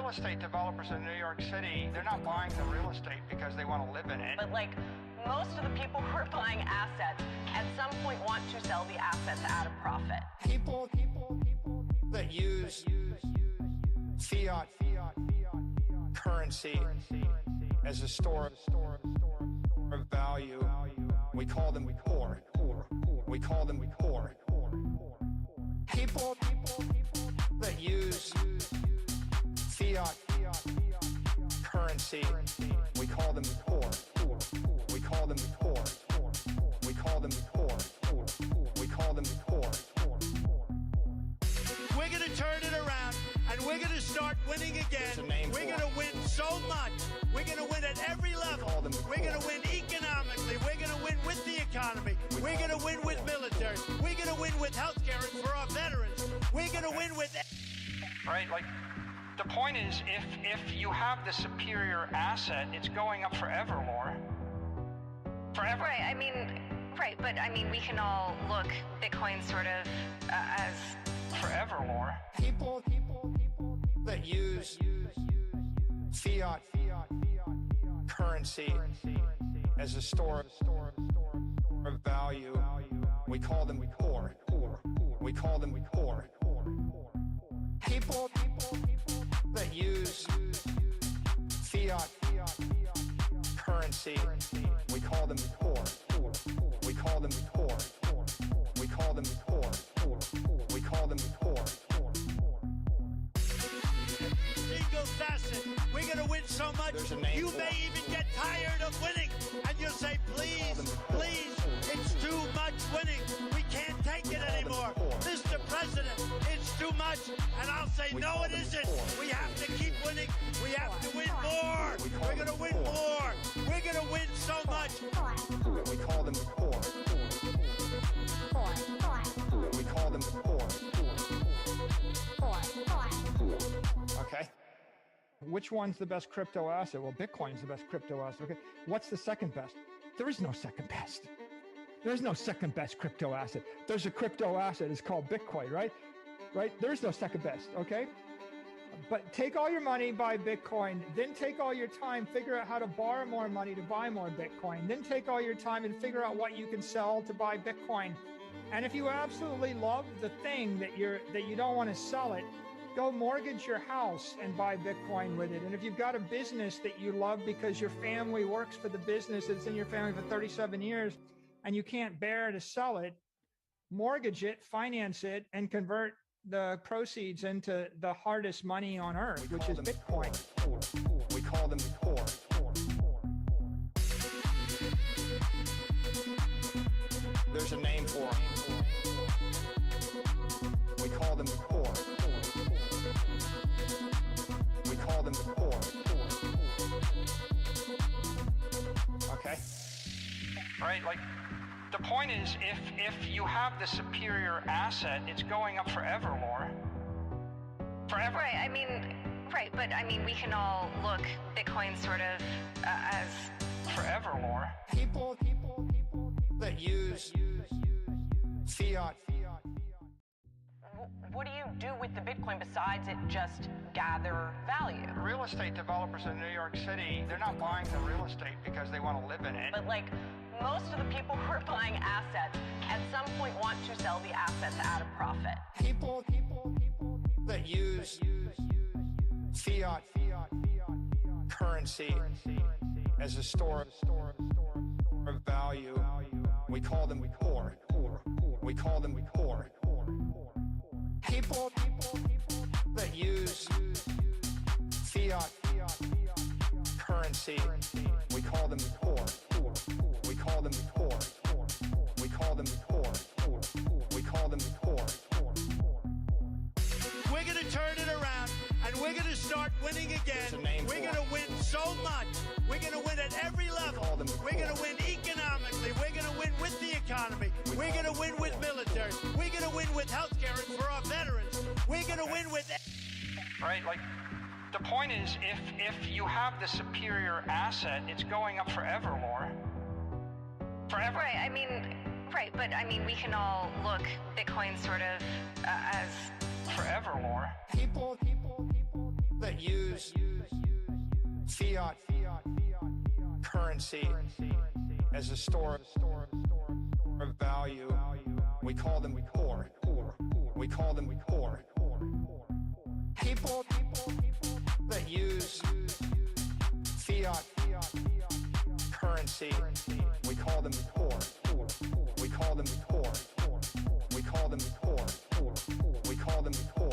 real estate developers in New York City, they're not buying the real estate because they want to live in it. But like most of the people who are buying assets at some point want to sell the assets at a profit. People that use fiat currency as a store of value, we call them poor. We call them poor. People that use fiat currency, we call them poor. We call them poor. We call them poor. We call them poor. We're going to turn it around, and we're going to start winning again. We're going to win so much. We're going to win at every level. We're going to win economically. We're going to win with the economy. We're going to win with military. We're going to win with healthcare for our veterans. We're going to win with... Right, like, the point is, if you have the superior asset, it's going up forever more. Forever. Right, I mean, right, but I mean, we can all look Bitcoin sort of as... Forever more. People that use fiat currency as a store of value, we call them poor. We call them poor. People that use fiat currency, we call them poor. We call them poor. We call them poor. We call them poor. Single facet. We're going to win so much. You may even get tired of winning. And you'll say, please, please, it's too much winning. We can't take it anymore. Mr. President, it's too much. And I'll say, no, it isn't. We have to keep winning. We have to win more. We're going to win more. We're going to win so much. We call them poor. We call them poor. Okay. Which one's the best crypto asset? Well, Bitcoin's the best crypto asset. Okay. What's the second best? There is no second best. There is no second best crypto asset. There's a crypto asset. It's called Bitcoin, right? Right? There's no second best. Okay. But take all your money, buy Bitcoin, then take all your time, figure out how to borrow more money to buy more Bitcoin, then take all your time and figure out what you can sell to buy Bitcoin. And if you absolutely love the thing that you don't want to sell it, go mortgage your house and buy Bitcoin with it. And if you've got a business that you love because your family works for the business that's in your family for 37 years and you can't bear to sell it, mortgage it, finance it, and convert the proceeds into the hardest money on earth, which is Bitcoin. We call them poor. There's a name for them. We call them poor. We call them poor. Okay? Right, like, the point is, if you have the superior asset, it's going up forever more. Forever. Right, I mean, right, but I mean, we can all look Bitcoin sort of as... Forever more. People that use fiat. What do you do with the Bitcoin besides it just gather value? Real estate developers in New York City, they're not buying the real estate because they want to live in it. But like most of the people who are buying assets at some point want to sell the assets at a profit. People that use fiat currency as a store of value, we call them poor. We call them poor. People that use fiat currency, we call them poor. We call them poor. We call them poor. We call them poor. We're going to turn it around, and we're going to start winning again. We're going to win so much. We're going to win at every level. We're going to win economically. We're going to win with the economy. We're going to win with military. We're going to win with healthcare for our veterans. We're going to win with... Right, like, the point is, if you have the superior asset, it's going up forever more. Forever. Right, I mean, right, but I mean, we can all look Bitcoin sort of as... Forever more. People that that use fiat currency as a store of value, we call them poor. We call them poor. People that use fiat currency, we call them poor. We call them poor. We call them poor. We call them poor.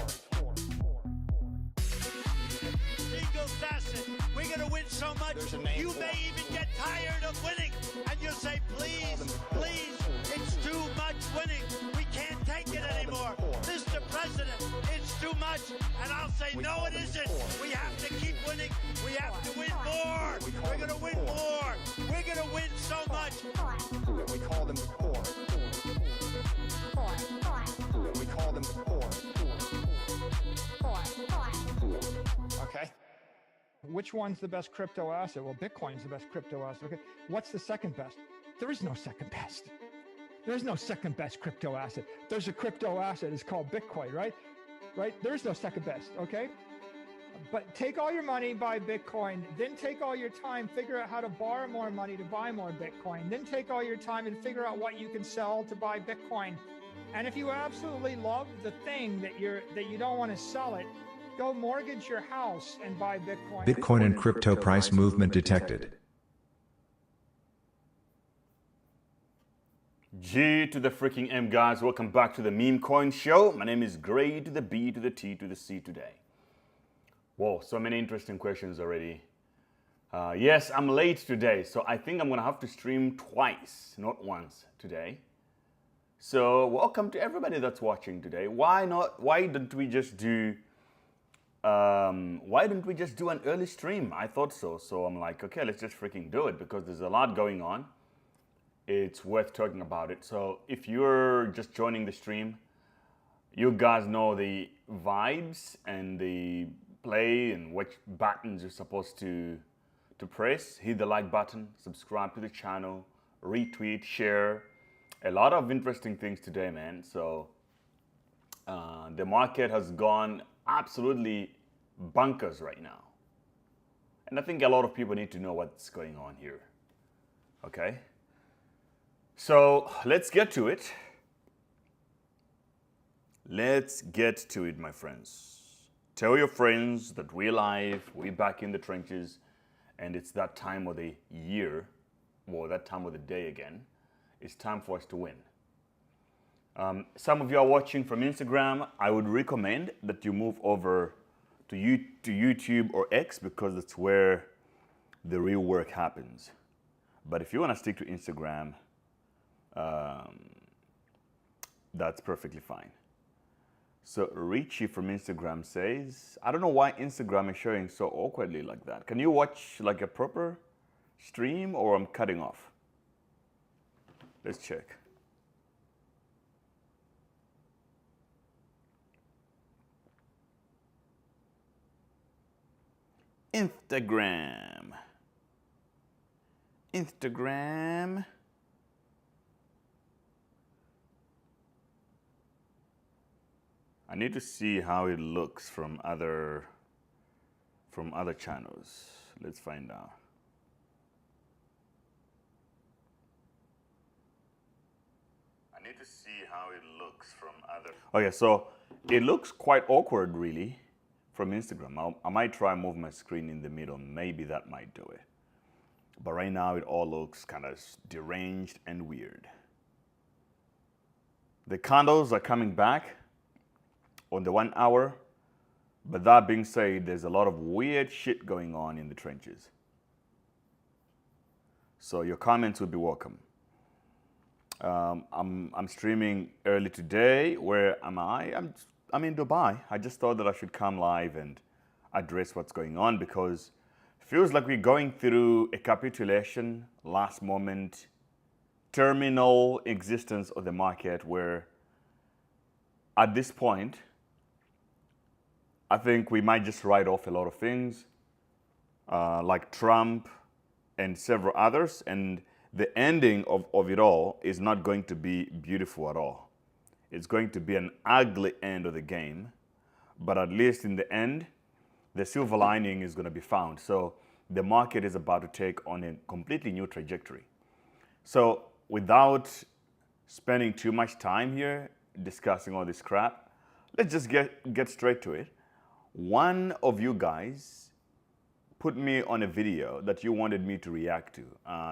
Single facet. We're going to win so much, you may even get tired of winning. And you'll say, please, please, it's too much winning. We can't take it anymore. Mr. President, it's too much. And I'll say, no, it isn't. We have to keep winning. We have to win more. We're going to win more. We're going to win so much. We call them poor. We call them poor. Okay. Which one's the best crypto asset? Well, Bitcoin's the best crypto asset. Okay. What's the second best? There is no second best. There's no second best crypto asset. There's a crypto asset. It's called Bitcoin, right? Right? There's no second best. Okay. But take all your money, buy Bitcoin, then take all your time, figure out how to borrow more money to buy more Bitcoin, then take all your time and figure out what you can sell to buy Bitcoin. And if you absolutely love the thing that you don't want to sell it, go mortgage your house and buy Bitcoin. Bitcoin and crypto price movement detected. G to the freaking M, guys. Welcome back to the Memecoin Show. My name is Gray to the B to the T to the C today. Whoa, so many interesting questions already. Yes, I'm late today, so I think I'm going to have to stream twice, not once today. So welcome to everybody that's watching today. Why don't we just do an early stream? I thought so. So I'm like, okay, let's just freaking do it because there's a lot going on. It's worth talking about it. So if you're just joining the stream, you guys know the vibes and the play and which buttons you're supposed to press. Hit the like button, subscribe to the channel, retweet, share. A lot of interesting things today, man. So the market has gone absolutely bonkers right now. And I think a lot of people need to know what's going on here. Okay? So let's get to it. Let's get to it, my friends. Tell your friends that we're live, we're back in the trenches, and it's that time of the year, or that time of the day again. It's time for us to win. Some of you are watching from Instagram. I would recommend that you move over to YouTube or X because that's where the real work happens. But if you want to stick to Instagram, that's perfectly fine. So Richie from Instagram says, I don't know why Instagram is showing so awkwardly like that. Can you watch like a proper stream or I'm cutting off? Let's check. Instagram. I need to see how it looks from other channels. Let's find out. I need to see how it looks from other. Okay, so it looks quite awkward, really, from Instagram. I might try and move my screen in the middle. Maybe that might do it. But right now, it all looks kind of deranged and weird. The candles are coming back on the 1 hour, but that being said, there's a lot of weird shit going on in the trenches. So your comments would be welcome. I'm streaming early today. Where am I? I'm in Dubai. I just thought that I should come live and address what's going on because it feels like we're going through a capitulation, last moment, terminal existence of the market where at this point, I think we might just write off a lot of things, like Trump and several others, and the ending of it all is not going to be beautiful at all. It's going to be an ugly end of the game, but at least in the end, the silver lining is going to be found. So the market is about to take on a completely new trajectory. So without spending too much time here discussing all this crap, let's just get straight to it. One of you guys put me on a video that you wanted me to react to.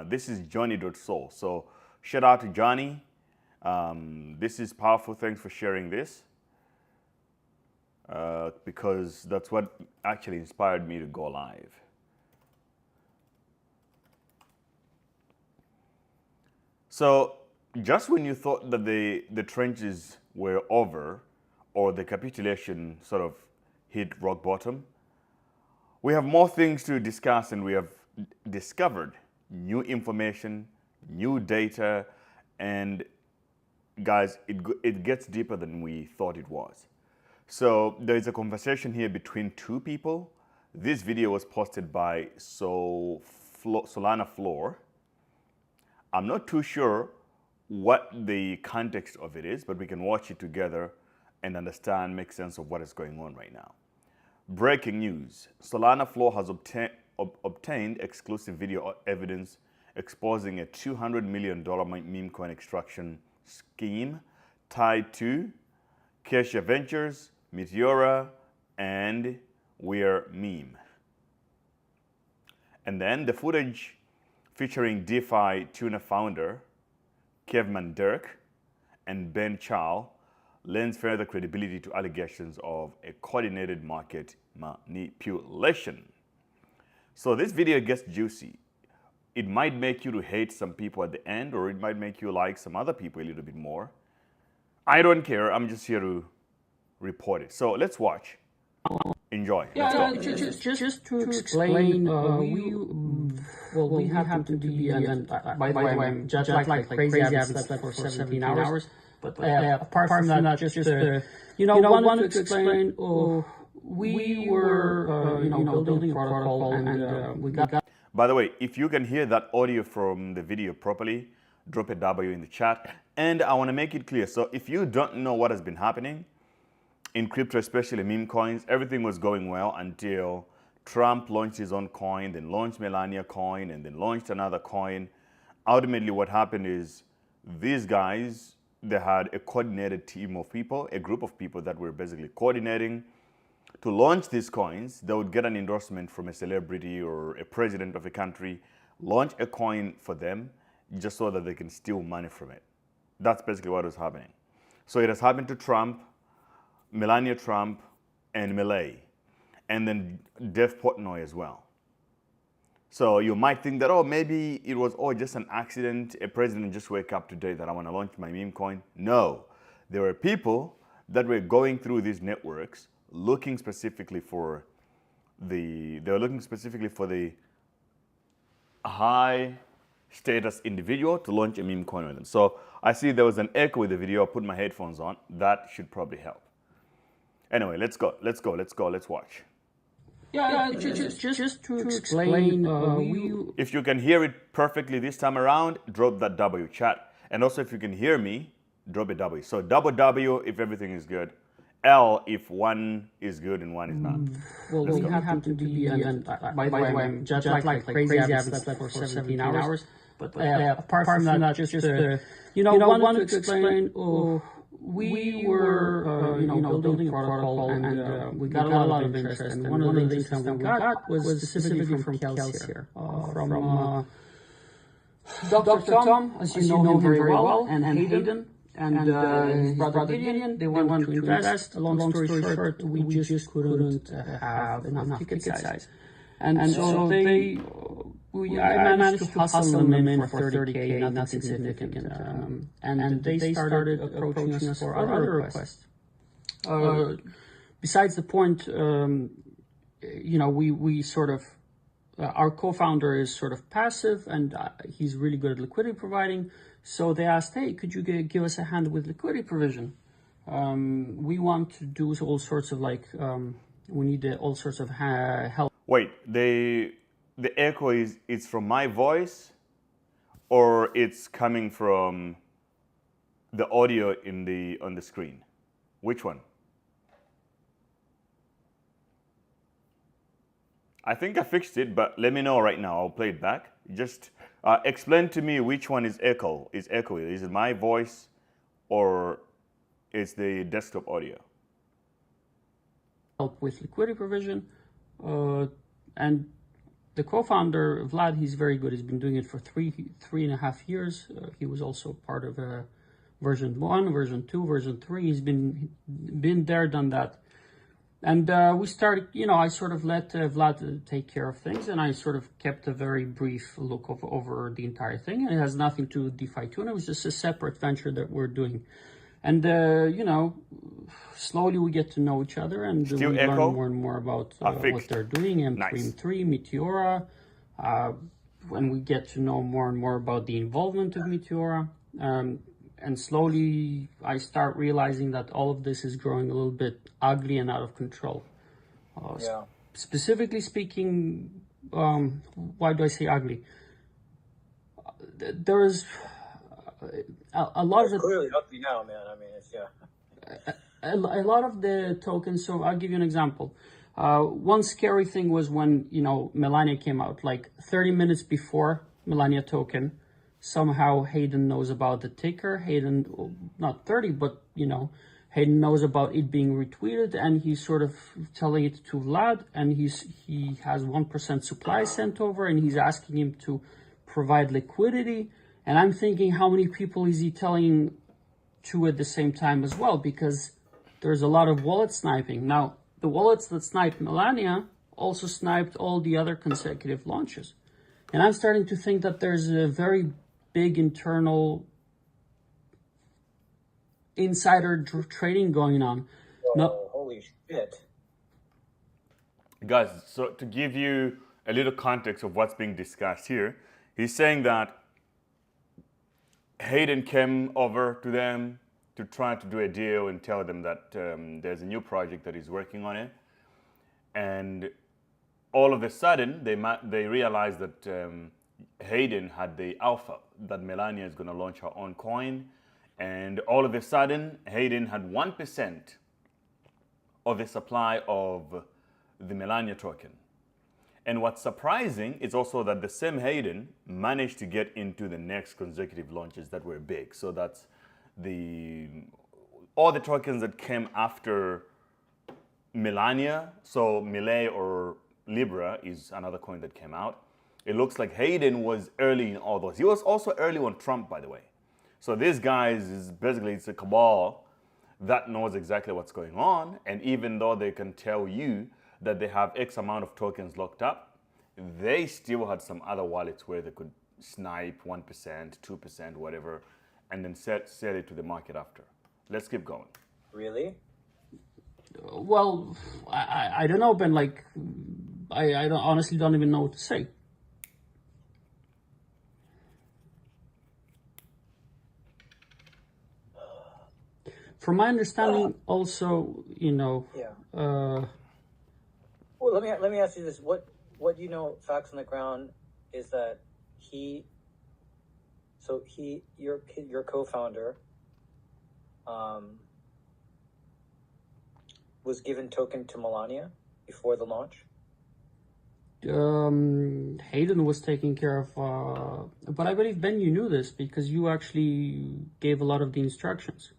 This is Johnny.soul. So shout out to Johnny. This is powerful. Thanks for sharing this. Because that's what actually inspired me to go live. So just when you thought that the trenches were over or the capitulation sort of hit rock bottom, we have more things to discuss, and we have discovered new information, new data, and guys, it gets deeper than we thought it was. So there is a conversation here between two people. This video was posted by Solana Floor. I'm not too sure what the context of it is, but we can watch it together and understand, make sense of what is going on right now. Breaking news. Solana Floor has obtained exclusive video evidence exposing a $200 million meme coin extraction scheme tied to Kesha Ventures, Meteora, and We're Meme. And then the footage featuring DeFi Tuna founder Kevman Dirk and Ben Chow lends further credibility to allegations of a coordinated market manipulation. So this video gets juicy. It might make you to hate some people at the end, or it might make you like some other people a little bit more. I don't care. I'm just here to report it. So let's watch. Enjoy. Just to explain, we happen to be, and by the way, I'm just like crazy. I haven't slept for 17 hours. But apart from that, just wanted to explain. We were, building a protocol, and we got. By the way, if you can hear that audio from the video properly, drop a W in the chat. And I want to make it clear. So if you don't know what has been happening in crypto, especially meme coins, everything was going well until Trump launched his own coin, then launched Melania coin, and then launched another coin. Ultimately, what happened is these guys, they had a coordinated team of people, a group of people that were basically coordinating to launch these coins. They would get an endorsement from a celebrity or a president of a country, launch a coin for them just so that they can steal money from it. That's basically what was happening. So it has happened to Trump, Melania Trump, and Melee, and then Dev Portnoy as well. So you might think that, oh, maybe it was just an accident. A president just wake up today that I want to launch my meme coin. No, there were people that were going through these networks looking specifically for the high status individual to launch a meme coin with them. So I see there was an echo with the video. I put my headphones on. That should probably help. Anyway, let's go. Let's watch. Just to explain, if you can hear it perfectly this time around, drop that W chat. And also if you can hear me, drop a W. So double W if everything is good. L if one is good and one is not. We happen to be, and by the way, I'm just like crazy. I haven't slept for 17 hours. But apart from that, just wanted to explain. We were, building a protocol, and we got a lot of interest. And one of the things that we got was specifically from Kels here, from Dr. Tom, as you know him very well, and Hayden, and his brother Gideon. They wanted to invest. Long story short, we just couldn't have enough ticket size. And so I managed to hustle them in for 30K, nothing significant. And they started approaching us for other requests. Besides the point, we sort of, our co-founder is sort of passive, and he's really good at liquidity providing. So they asked, hey, could you give us a hand with liquidity provision? We want to do all sorts of we need all sorts of help. Wait, the echo it's from my voice, or it's coming from the audio on the screen? Which one? I think I fixed it, but let me know right now. I'll play it back. Just explain to me which one is echo. Is echoey? Is it my voice or is the desktop audio? Help with liquidity provision, and the co-founder Vlad, he's very good. He's been doing it for three and a half years. He was also part of version 1, version 2, version 3. He's been there, done that. And we started, I sort of let Vlad take care of things, and I sort of kept a very brief look over the entire thing. And it has nothing to do with DeFi 2, and it was just a separate venture that we're doing. And, slowly we get to know each other, and we learn more and more about what they're doing, M3, Meteora. When we get to know more and more about the involvement of Meteora. And slowly I start realizing that all of this is growing a little bit ugly and out of control. Specifically speaking, why do I say ugly? There is a lot of it. Clearly ugly now, man. I mean, it's, a lot of the tokens, so I'll give you an example. One scary thing was when, Melania came out, like 30 minutes before Melania token. Somehow Hayden knows about the ticker. Hayden, not 30, but, Hayden knows about it being retweeted, and he's sort of telling it to Vlad, and he has 1% supply sent over, and he's asking him to provide liquidity. And I'm thinking, how many people is he telling to at the same time as well? Because there's a lot of wallet sniping. Now, the wallets that sniped Melania also sniped all the other consecutive launches. And I'm starting to think that there's a very big internal insider trading going on. Oh, holy shit. Guys, so to give you a little context of what's being discussed here, he's saying that Hayden came over to them to try to do a deal and tell them that there's a new project that he's working on it. And all of a sudden, they realized that Hayden had the alpha, that Melania is going to launch her own coin. And all of a sudden, Hayden had 1% of the supply of the Melania token. And what's surprising is also that the same Hayden managed to get into the next consecutive launches that were big. So that's all the tokens that came after Melania. So Melee or LIBRA is another coin that came out. It looks like Hayden was early in all those. He was also early on Trump, by the way. So these guys is basically, it's a cabal that knows exactly what's going on. And even though they can tell you that they have X amount of tokens locked up, they still had some other wallets where they could snipe 1%, 2%, whatever, and then sell it to the market after. Let's keep going. Really? Well, I don't know, Ben. Like, I honestly don't even know what to say. From my understanding, also, Well, let me ask you this: what you know, facts on the ground, is that your co-founder, was given token to Melania before the launch? Hayden was taking care of, but I believe, Ben, you knew this because you actually gave a lot of the instructions.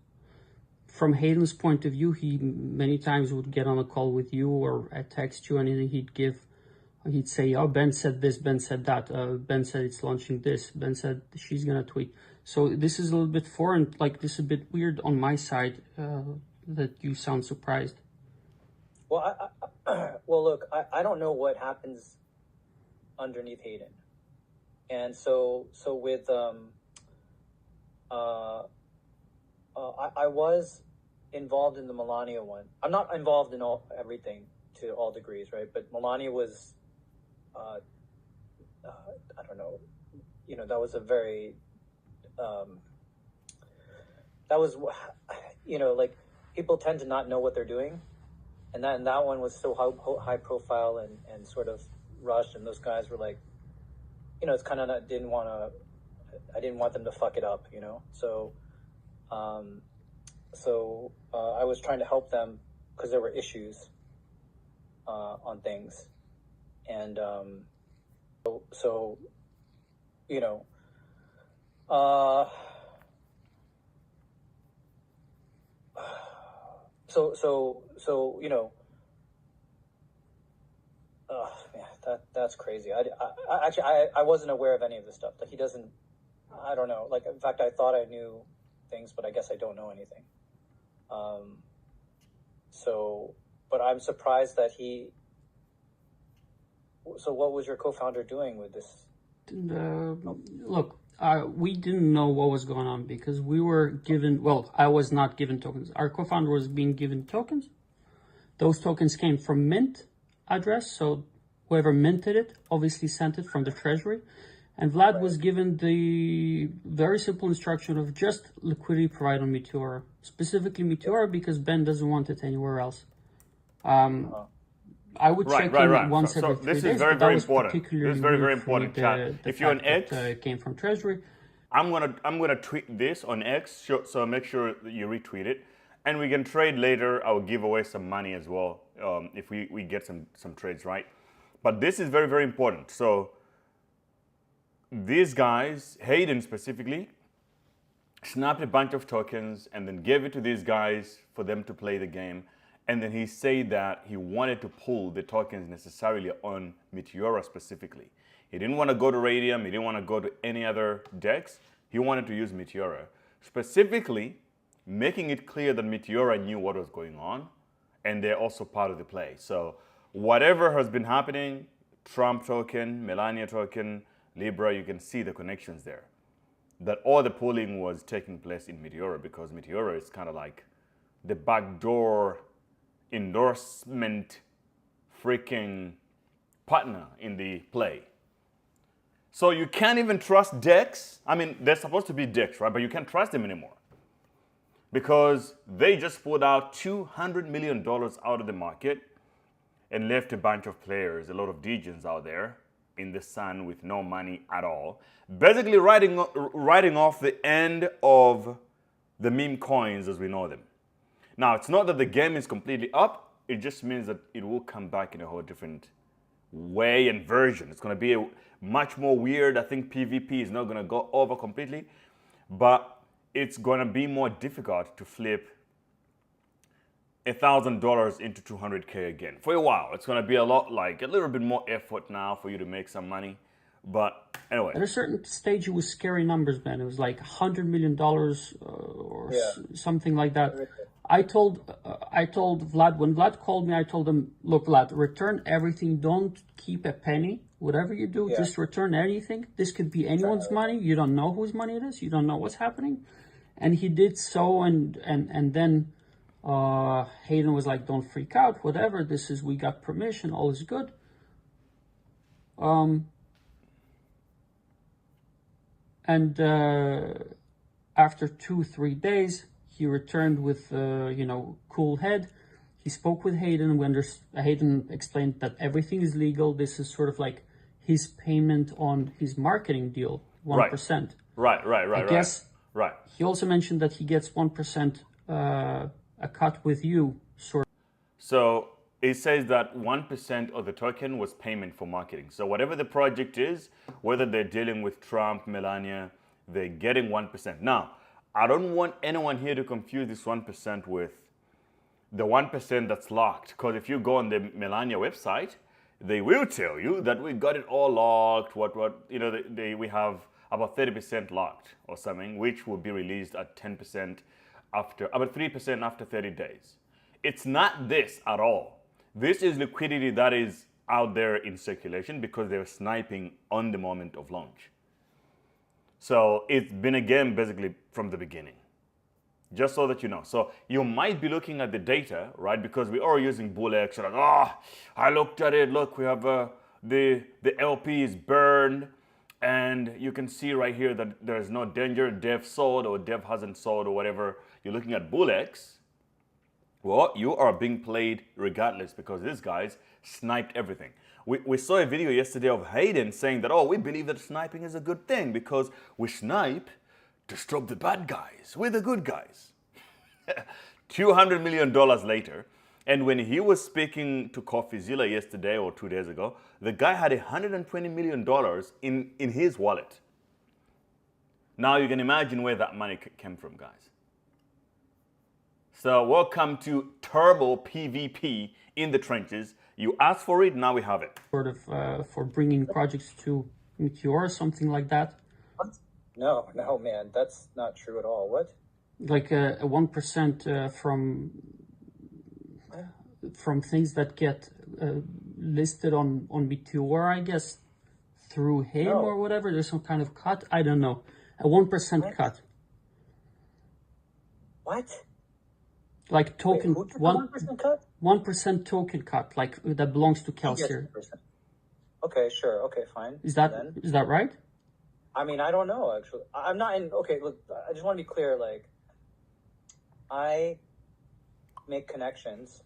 From Hayden's point of view, he many times would get on a call with you or text you, and he'd say, oh, Ben said this, Ben said that, Ben said it's launching this, Ben said she's going to tweet. So this is a little bit foreign, like this is a bit weird on my side, that you sound surprised. Well, look, I don't know what happens underneath Hayden. And so with, I was involved in the Melania one. I'm not involved in everything to all degrees, right? But Melania was, I don't know, that was a very, like people tend to not know what they're doing. And that one was so high profile and sort of rushed. And those guys were like, it's kind of I didn't want them to fuck it up, So, I was trying to help them because there were issues on things, And so you know, uh, so you know, man, that's crazy. I actually I wasn't aware of any of this stuff. Like he doesn't. I don't know. Like in fact, I thought I knew things, but I guess I don't know anything. But I'm surprised that he. So what was your co-founder doing with this? Look, we didn't know what was going on because we were given, well, I was not given tokens. Our co-founder was being given tokens. Those tokens came from mint address, so whoever minted it obviously sent it from the treasury. And Vlad was given the very simple instruction of just liquidity provided on Meteora, specifically Meteora because Ben doesn't want it anywhere else. I would check in once every 3 days. This is very, very important. This is very, very important, chat. If you're on X, it came from Treasury. I'm gonna tweet this on X, so make sure that you retweet it, and we can trade later. I will give away some money as well if we get some trades right. But this is very, very important. So these guys, Hayden specifically, snapped a bunch of tokens and then gave it to these guys for them to play the game. And then he said that he wanted to pull the tokens necessarily on Meteora specifically. He didn't want to go to Radium. He didn't want to go to any other DEX. He wanted to use Meteora, specifically making it clear that Meteora knew what was going on, and they're also part of the play. So whatever has been happening, Trump token, Melania token, Libra, you can see the connections there. That all the pulling was taking place in Meteora because Meteora is kind of like the backdoor endorsement freaking partner in the play. So you can't even trust DEX. I mean, they're supposed to be DEX, right? But you can't trust them anymore because they just pulled out $200 million out of the market and left a bunch of players, a lot of degens out there in the sun with no money at all, basically writing off the end of the meme coins as we know them. Now, it's not that the game is completely up. It just means that it will come back in a whole different way and version. It's going to be much more weird. I think PvP is not going to go over completely, but it's going to be more difficult to flip $1,000 into 200K again. For a while, it's going to be a little bit more effort now for you to make some money. But anyway. At a certain stage, it was scary numbers, man. It was like $100 million or something like that. I told Vlad, when Vlad called me, I told him, look, Vlad, return everything. Don't keep a penny. Whatever you do, just return anything. This could be anyone's money. You don't know whose money it is. You don't know what's happening. And he did so, and then Hayden was like, don't freak out, whatever. We got permission, all is good. And after 2-3 days, he returned with, cool head. He spoke with Hayden. Hayden explained that everything is legal. This is sort of like his payment on his marketing deal, 1%. Right. I guess. Right. He also mentioned that he gets 1% a cut with you, sort of. So it says that 1% of the token was payment for marketing. So whatever the project is, whether they're dealing with Trump, Melania, they're getting 1%. Now, I don't want anyone here to confuse this 1% with the 1% that's locked. Because if you go on the Melania website, they will tell you that we got it all locked. We have about 30% locked or something, which will be released at 10% about 3% after 30 days. It's not this at all. This is liquidity that is out there in circulation because they're sniping on the moment of launch. So it's been a game basically from the beginning, just so that you know. So you might be looking at the data, right? Because we are using BullX. Like, I looked at it. Look, we have the LP is burned. And you can see right here that there's no danger, dev sold or dev hasn't sold or whatever. You're looking at BullX. Well, you are being played regardless because these guys sniped everything. We saw a video yesterday of Hayden saying that, we believe that sniping is a good thing because we snipe to stop the bad guys. We're the good guys. $200 million later, And when he was speaking to CoffeeZilla yesterday or 2 days ago, the guy had $120 million in his wallet. Now you can imagine where that money came from, guys. So welcome to Turbo PvP in the trenches. You asked for it, now we have it. Sort of for bringing projects to Meteor, something like that. What? No, man, that's not true at all. What? Like a 1% from things that get listed on Meteor, I guess, through him or whatever. There's some kind of cut. I don't know. A 1% cut. What? Like token, Wait, 1% cut? 1% token cut, like that belongs to Kelsier. Okay, sure. Okay, fine. Is that right? I mean, I don't know, actually. I'm not in... Okay, look, I just want to be clear, like, I make connections,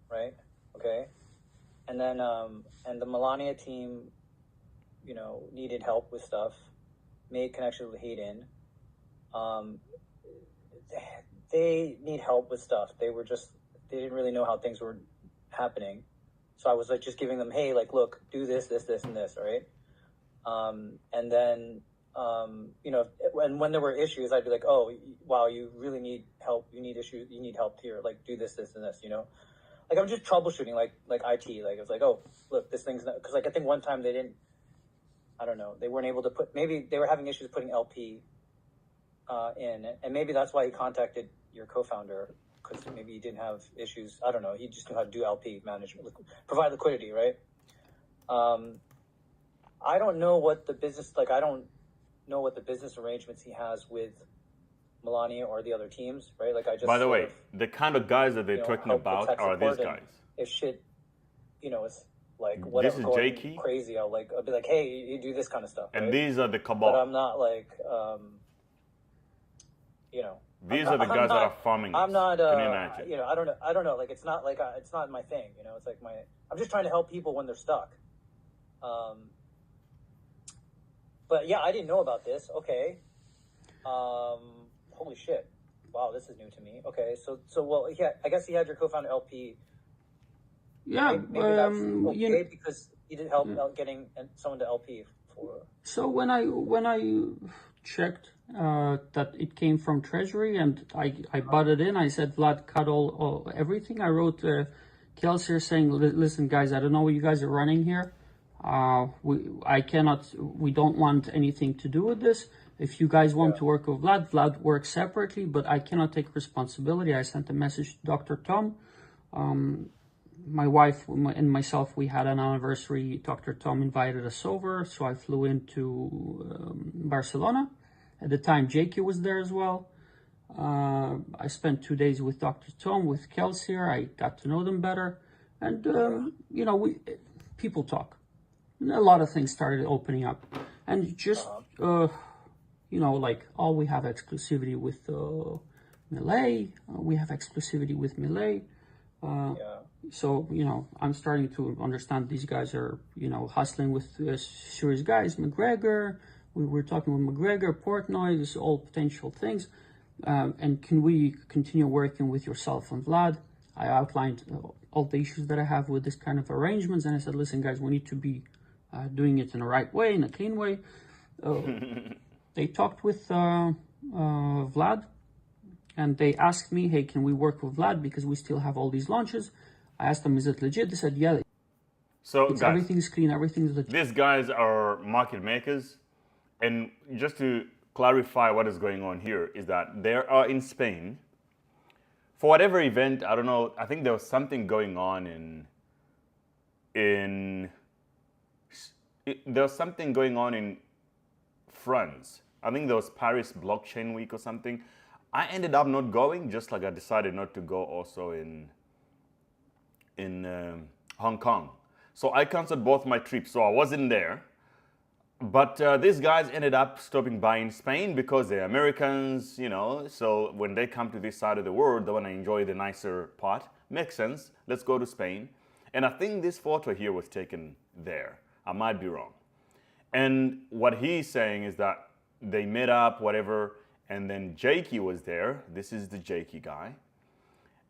right? Okay? And then, and the Melania team, you know, needed help with stuff, made connections with Hayden. They need help with stuff. They didn't really know how things were happening. So I was like, just giving them, hey, like, look, do this, this, this, and this, right? And then, you know, and when there were issues, I'd be like, oh, wow, you really need help. You need issues. You need help here. Like, do this, this, and this, you know? Like, I'm just troubleshooting, like IT. Like, I was like, oh, look, this thing's not, because, like, I think one time I don't know, they weren't able to maybe they were having issues putting LP in, and maybe that's why he contacted your co-founder, because maybe he didn't have issues. I don't know. He just knew how to do LP management, provide liquidity, right? I don't know what the business, like, I don't know what the business arrangements he has with Melania or the other teams, right? Like, I just... By the way, the kind of guys that they're talking about are these guys. If shit, you know, it's like, whatever, this is Jakey. Crazy, I'll be like, hey, you do this kind of stuff, and right? these are the cabal. But I'm not like, you know... These are the guys that are farming. I'm not, Can you imagine? you know, I don't know. Like, it's not like, it's not my thing, you know? It's like I'm just trying to help people when they're stuck. But yeah, I didn't know about this. Okay. Holy shit. Wow, this is new to me. Okay, so well, yeah, I guess he had your co-founder LP. Yeah, maybe that's okay because he did help getting someone to LP for. So when I checked that it came from Treasury and I butted in, I said, Vlad, cut all everything. I wrote Kelsier saying, listen, guys, I don't know what you guys are running here. We don't want anything to do with this. If you guys want to work with Vlad works separately, but I cannot take responsibility. I sent a message to Dr. Tom. My wife and myself, we had an anniversary. Dr. Tom invited us over, so I flew into Barcelona. At the time, Jakey was there as well. I spent 2 days with Dr. Tom, with Kelsier. I got to know them better. And, you know, people talk. And a lot of things started opening up. And just, you know, like, oh, we have exclusivity with Melee. We have exclusivity with Melee. So, you know, I'm starting to understand these guys are, you know, hustling with serious guys. McGregor, we were talking with McGregor, Portnoy, this is all potential things. And can we continue working with yourself and Vlad? I outlined all the issues that I have with this kind of arrangements. And I said, listen, guys, we need to be doing it in the right way, in a clean way. They talked with Vlad. And they asked me, hey, can we work with Vlad because we still have all these launches? I asked them, is it legit? They said, yeah. So guys, everything's clean, everything's legit. These guys are market makers. And just to clarify what is going on here is that they are in Spain. For whatever event, I don't know, I think there was something going on there was something going on in France. I think there was Paris Blockchain Week or something. I ended up not going, just like I decided not to go also in Hong Kong. So I canceled both my trips, so I wasn't there. But these guys ended up stopping by in Spain because they're Americans, you know. So when they come to this side of the world, they want to enjoy the nicer part. Makes sense. Let's go to Spain. And I think this photo here was taken there. I might be wrong. And what he's saying is that they met up, whatever. And then Jakey was there. This is the Jakey guy.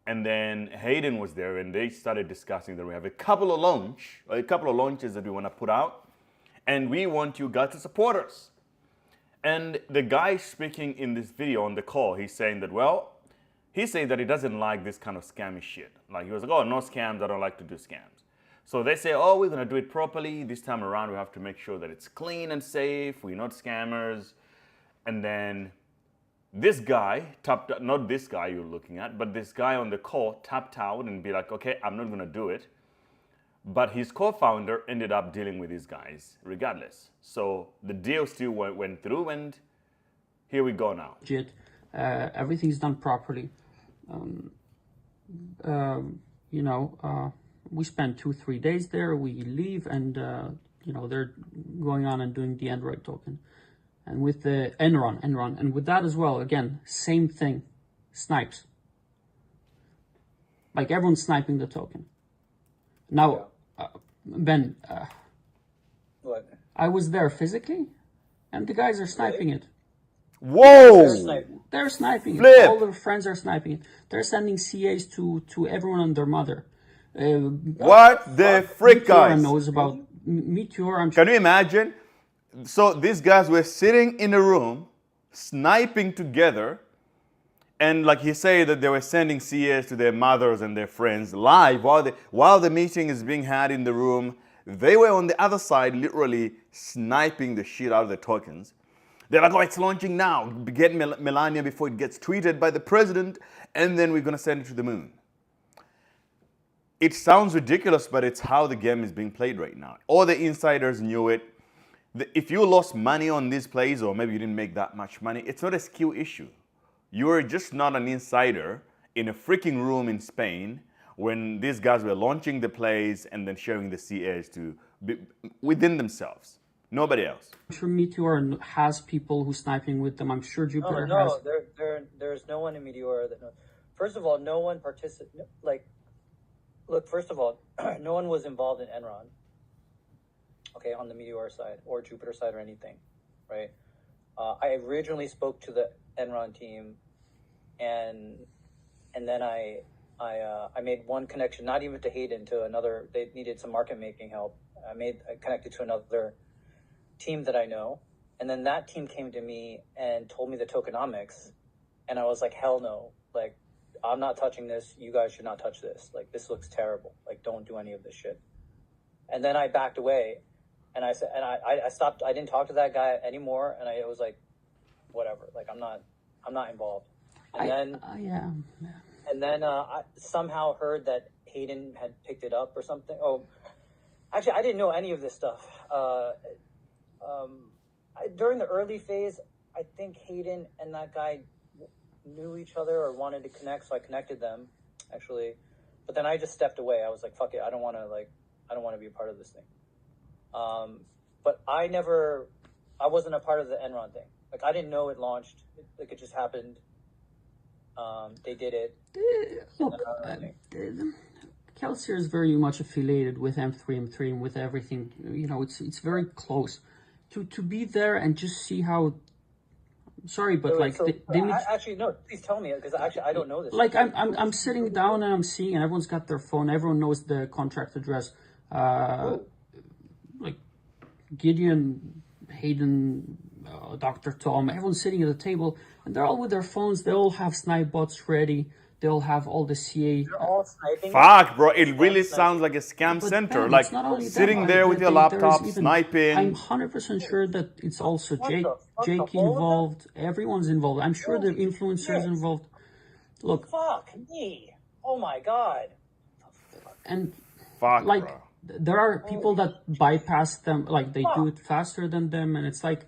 And then Hayden was there, and they started discussing that we have a couple of launches that we want to put out, and we want you guys to support us. And the guy speaking in this video on the call, he's saying that, well, he's saying that he doesn't like this kind of scammy shit. Like, he was like, oh, no scams, I don't like to do scams. So they say, oh, we're going to do it properly. This time around, we have to make sure that it's clean and safe. We're not scammers. And then this guy, not this guy you're looking at, but this guy on the call tapped out and be like, okay, I'm not going to do it. But his co-founder ended up dealing with these guys regardless. So the deal still went through, and here we go now. Everything's done properly. We spend 2-3 days there, we leave, and they're going on and doing the Android token. And with the Enron, and with that as well, again, same thing, snipes. Like, everyone's sniping the token. Now, Ben, what? I was there physically, and the guys are sniping it. Whoa! They're sniping it. Flip. All their friends are sniping it. They're sending CAs to everyone and their mother. What the frick, guys? Knows about Meteor. Can you imagine? So these guys were sitting in a room, sniping together, and like he said that they were sending CAs to their mothers and their friends live while the meeting is being had in the room. They were on the other side, literally sniping the shit out of the tokens. They're like, oh, it's launching now. Get Melania before it gets tweeted by the president, and then we're going to send it to the moon. It sounds ridiculous, but it's how the game is being played right now. All the insiders knew it. If you lost money on these plays, or maybe you didn't make that much money, it's not a skill issue. You're just not an insider in a freaking room in Spain when these guys were launching the plays and then sharing the CAs within themselves. Nobody else. I'm sure Meteor has people who's sniping with them. I'm sure Jupiter has. No, there's no one in Meteor that knows. First of all, no one participated. Look, first of all, no one was involved in Enron. Okay, on the Meteor side or Jupiter side or anything, right? I originally spoke to the Enron team, and then I made one connection, not even to Hayden, to another. They needed some market making help. I connected to another team that I know, and then that team came to me and told me the tokenomics, and I was like, hell no, like, I'm not touching this. You guys should not touch this. Like, this looks terrible. Like, don't do any of this shit. And then I backed away, and I said, and I stopped. I didn't talk to that guy anymore, and I was like, whatever. Like, I'm not involved. And then I somehow heard that Hayden had picked it up or something. Oh, actually, I didn't know any of this stuff. During the early phase, I think Hayden and that guy knew each other or wanted to connect, so I connected them, actually. But then I just stepped away. I was like, fuck it, I don't want to be a part of this thing. But I wasn't a part of the Enron thing. Like, I didn't know it launched. It just happened. They did it. Look, Kelsier is very much affiliated with M3 and with everything. You know, it's very close. To be there and just see how. Sorry, but actually no. Please tell me, because actually I don't know this. Like, I'm sitting down and I'm seeing, and everyone's got their phone. Everyone knows the contract address. Like Gideon, Hayden, Dr. Tom. Everyone's sitting at the table, and they're all with their phones. They all have snipe bots ready. They'll have all the CA. They're all sniping. Fuck, bro! It really sounds like a scam center. Ben, like that, sitting there with your laptop, sniping. I'm 100% sure that it's also Jake involved. Everyone's involved. I'm sure the influencers involved. Look. Fuck me! Oh my god. And fuck, like, bro. There are people that bypass them. Like, they do it faster than them, and it's like.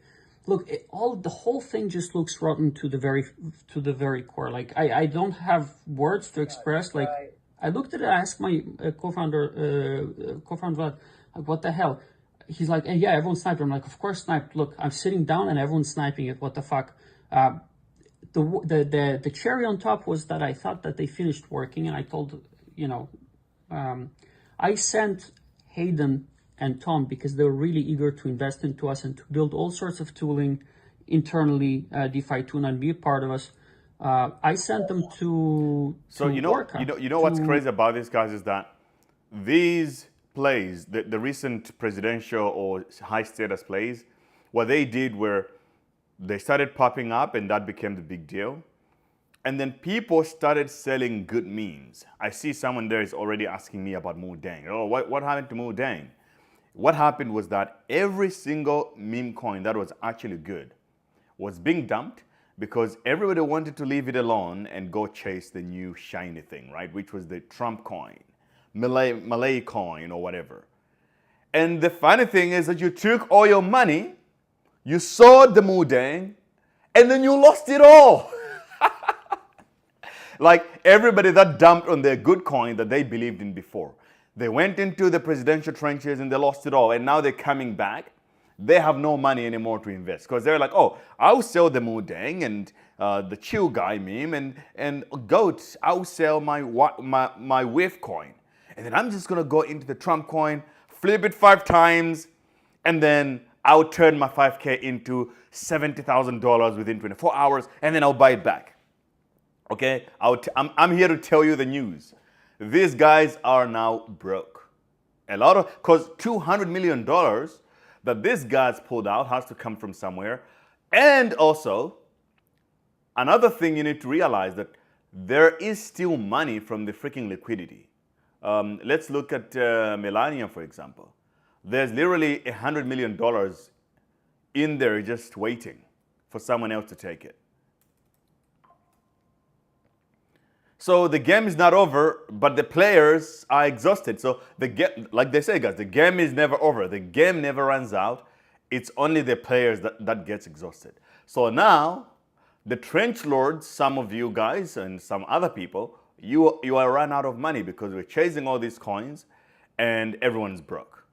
Look, the whole thing just looks rotten to the very core. Like, I don't have words to express. Like, I looked at it, I asked my co-founder, like, what the hell? He's like, yeah, everyone's sniped. I'm like, of course sniped. Look, I'm sitting down and everyone's sniping it. What the fuck? The cherry on top was that I thought that they finished working, and I told, I sent Hayden and Tom, because they were really eager to invest into us and to build all sorts of tooling internally, DeFi Tuna, and be a part of us. I sent them to you know what's crazy about these guys is that these plays, the recent presidential or high status plays, what they did were they started popping up and that became the big deal. And then people started selling good memes. I see someone there is already asking me about Mudang. Oh, what happened to Mudang? What happened was that every single meme coin that was actually good was being dumped because everybody wanted to leave it alone and go chase the new shiny thing, right? Which was the Trump coin, Malay coin or whatever. And the funny thing is that you took all your money, you sold the Mudang, and then you lost it all. Like everybody that dumped on their good coin that they believed in before. They went into the presidential trenches and they lost it all. And now they're coming back. They have no money anymore to invest. Because they're like, oh, I'll sell the Mudang and the Chill Guy meme and Goat, I'll sell my WIF coin. And then I'm just going to go into the Trump coin, flip it 5 times, and then I'll turn my 5K into $70,000 within 24 hours, and then I'll buy it back. Okay, I'm here to tell you the news. These guys are now broke. Because $200 million that these guys pulled out has to come from somewhere. And also, another thing you need to realize that there is still money from the freaking liquidity. Let's look at Melania, for example. There's literally $100 million in there just waiting for someone else to take it. So the game is not over, but the players are exhausted. So the game, like they say, guys, the game is never over. The game never runs out. It's only the players that gets exhausted. So now, the trench lords, some of you guys and some other people, you are run out of money because we're chasing all these coins and everyone's broke.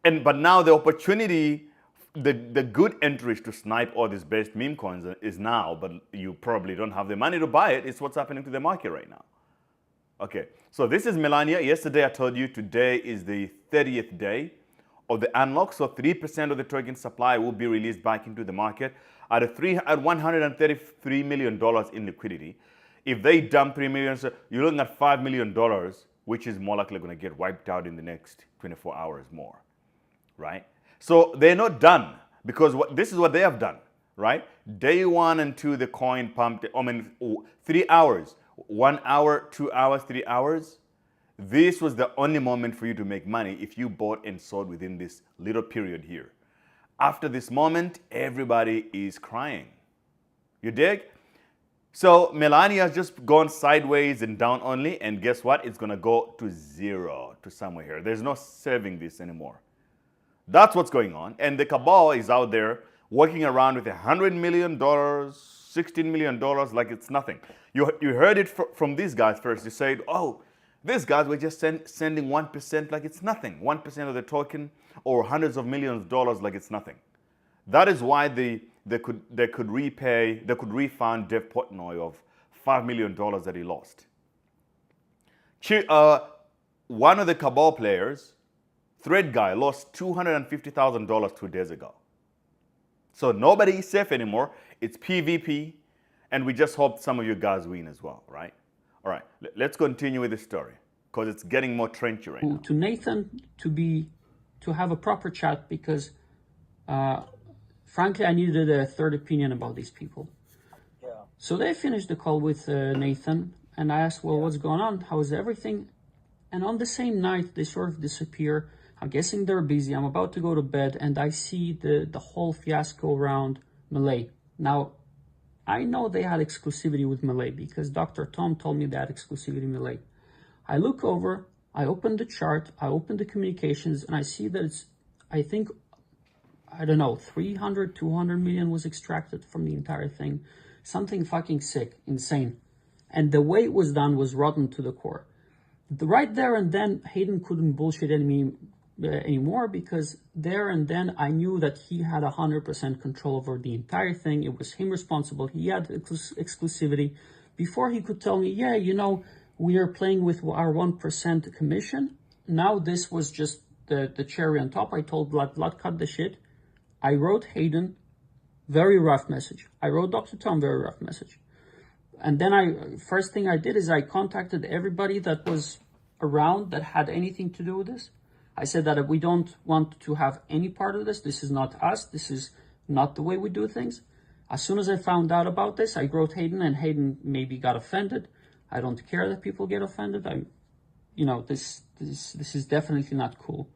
But now the opportunity, the good entries to snipe all these best meme coins is now, but you probably don't have the money to buy it. It's what's happening to the market right now. Okay, so this is Melania. Yesterday I told you today is the 30th day of the unlock. So 3% of the token supply will be released back into the market at $133 million in liquidity. If they dump 3 million, so you're looking at $5 million, which is more likely going to get wiped out in the next 24 hours more, right? So they're not done because this is what they have done, right? Day 1 and 2, the coin pumped, 3 hours, 1 hour, 2 hours, 3 hours. This was the only moment for you to make money if you bought and sold within this little period here. After this moment, everybody is crying. You dig? So Melania has just gone sideways and down only, and guess what? It's going to go to 0 to somewhere here. There's no saving this anymore. That's what's going on. And the cabal is out there working around with $100 million, $16 million like it's nothing. You heard it from these guys first. You said, oh, these guys were just sending 1% like it's nothing. 1% of the token or hundreds of millions of dollars like it's nothing. That is why they could refund Dev Portnoy of $5 million that he lost. One of the cabal players, Thread Guy, lost $250,000 2 days ago. So nobody is safe anymore. It's PvP, and we just hope some of you guys win as well, right? All right, let's continue with the story because it's getting more trenchy right now. To Nathan to have a proper chat because, frankly, I needed a third opinion about these people. Yeah. So they finished the call with Nathan, and I asked, well, what's going on? How is everything? And on the same night, they sort of disappear. I'm guessing they're busy. I'm about to go to bed, and I see the whole fiasco around Malay. Now, I know they had exclusivity with Malay because Dr. Tom told me they had exclusivity with Malay. I look over, I open the chart, I open the communications, and I see that it's, I think, I don't know, 300, 200 million was extracted from the entire thing. Something fucking sick, insane. And the way it was done was rotten to the core. Right there and then, Hayden couldn't bullshit anymore because there and then I knew that he had 100% control over the entire thing. It was him responsible. He had exclusivity. Before he could tell me, yeah, you know, we are playing with our 1% commission. Now this was just the cherry on top. I told Vlad, cut the shit. I wrote Hayden, very rough message. I wrote Dr. Tom, very rough message. And then first thing I did is I contacted everybody that was around that had anything to do with this. I said that we don't want to have any part of this. This is not us. This is not the way we do things. As soon as I found out about this, I wrote Hayden, and Hayden maybe got offended. I don't care that people get offended. This is definitely not cool.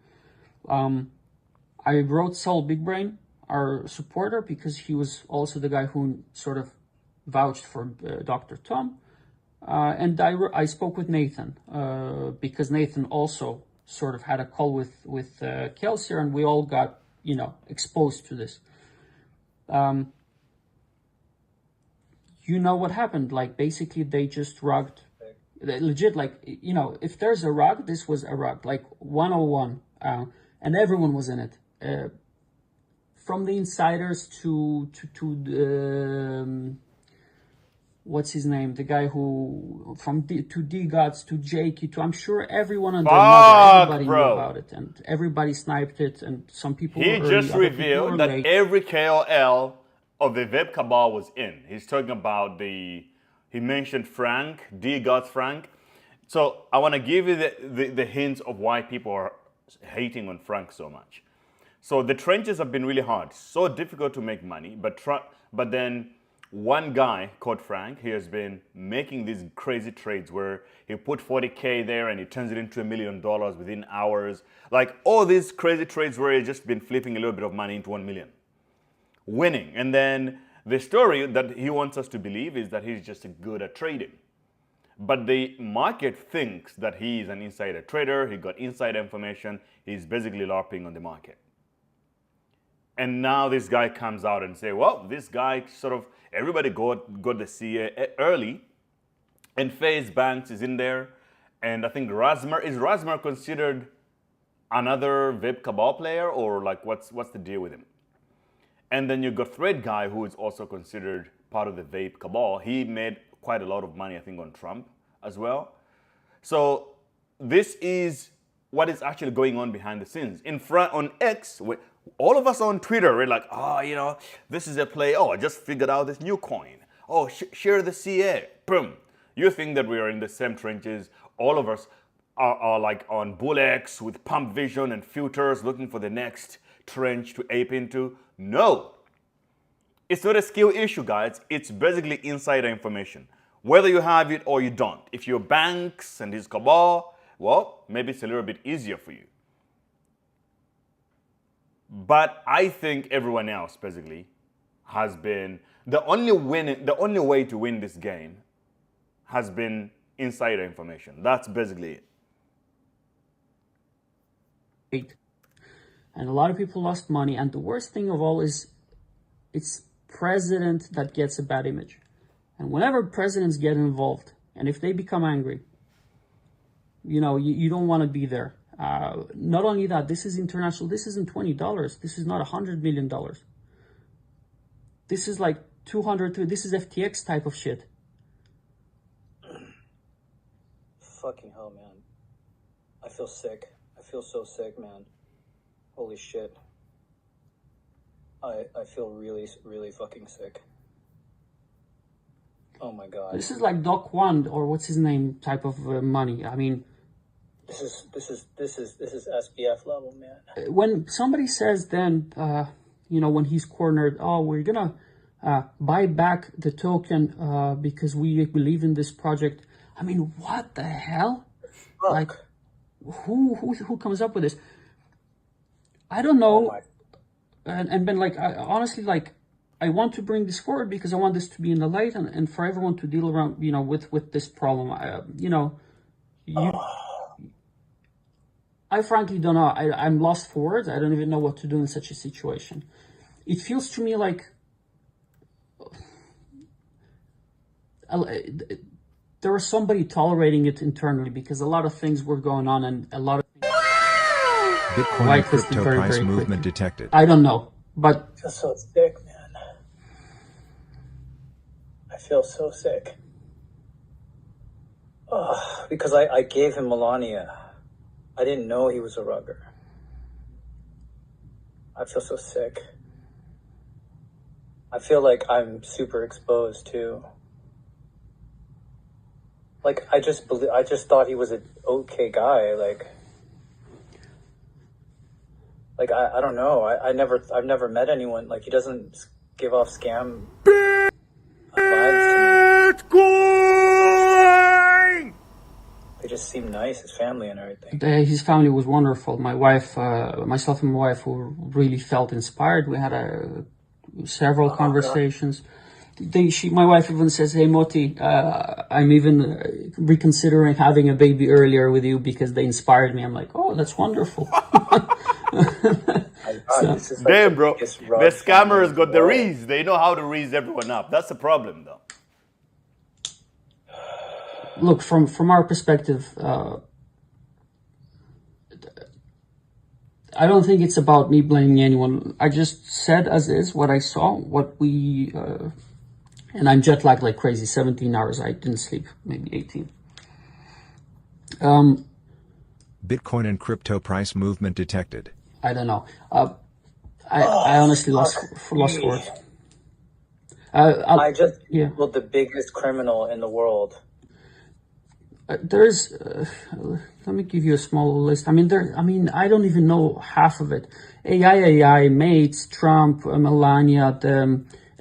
I wrote Saul Big Brain, our supporter, because he was also the guy who sort of vouched for Dr. Tom. And I spoke with Nathan, because Nathan also sort of had a call with Kelsey, and we all got, exposed to this. You know what happened? Like, basically, they just rugged. Legit, like, if there's a rug, this was a rug, like 101. And everyone was in it. From the insiders to the... what's his name? The guy who... to D-Gods, to Jakey, to... I'm sure everyone and their mother, everybody knew about it. And everybody sniped it, and some people He just revealed that every KOL of the Web Cabal was in. He's talking about he mentioned Frank, D-Gods Frank. So I want to give you the hints of why people are hating on Frank so much. So the trenches have been really hard. So difficult to make money. But then one guy called Frank, he has been making these crazy trades where he put 40K there and he turns it into $1 million within hours. Like all these crazy trades where he's just been flipping a little bit of money into 1 million. Winning. And then the story that he wants us to believe is that he's just good at trading. But the market thinks that he is an insider trader. He got inside information. He's basically LARPing on the market. And now this guy comes out and say, well, this guy sort of, everybody got the CA early. And FaZe Banks is in there. And I think is Rasmer considered another Web Cabal player? Or like, what's the deal with him? And then you got Thread Guy, who is also considered part of the Vape Cabal. He made quite a lot of money, I think, on Trump as well. So this is what is actually going on behind the scenes. In front on X, all of us on Twitter, we're like, this is a play. Oh, I just figured out this new coin. Oh, share the CA. Boom. You think that we are in the same trenches. All of us are like on BullX with pump vision and filters looking for the next trench to ape into. No. It's not a skill issue, guys. It's basically insider information. Whether you have it or you don't. If you're Banks and his cabal, well, maybe it's a little bit easier for you. But I think everyone else basically has been the only way to win this game has been insider information. That's basically it. And a lot of people lost money. And the worst thing of all is it's president that gets a bad image. And whenever presidents get involved, and if they become angry, you don't want to be there. Not only that, this is international. This isn't $20. This is not $100 million. This is like 200. This is FTX type of shit. Fucking hell, man. I feel sick. I feel so sick, man. Holy shit. I feel really, really fucking sick. Oh my god. This is like Doc One or what's his name type of money. I mean, this is SBF level, man. When somebody says then, when he's cornered, oh, we're gonna buy back the token because we believe in this project. I mean, what the hell? Fuck. Like, who comes up with this? I don't know. Oh and Ben, like, honestly, like, I want to bring this forward because I want this to be in the light and for everyone to deal around, with this problem. I frankly don't know. I'm lost for words. I don't even know what to do in such a situation. It feels to me like there was somebody tolerating it internally because a lot of things were going on and a lot of Bitcoin and crypto price movement detected. I don't know, but I feel so sick, man. I feel so sick. Because I gave him Melania. I didn't know he was a rugger. I feel so sick. I feel like I'm super exposed too. like, I just thought he was an okay guy. Like I don't know. I've never met anyone, like, he doesn't give off scam vibes to me. They just seem nice, his family and everything. His family was wonderful. My wife, myself and my wife really felt inspired. We had several conversations. My wife even says, "Hey Moti, I'm even reconsidering having a baby earlier with you because they inspired me." I'm like, "Oh, that's wonderful." Damn, bro. The scammers got the reads. They know how to read everyone up. That's the problem, though. Look, from our perspective, I don't think it's about me blaming anyone. I just said as is what I saw, what we... and I'm jet lagged like crazy, 17 hours. I didn't sleep, maybe 18. Bitcoin and crypto price movement detected. I don't know. I honestly lost words. I just Googled the biggest criminal in the world. There's, let me give you a small list. I mean, I don't even know half of it. AI, Mates, Trump, Melania,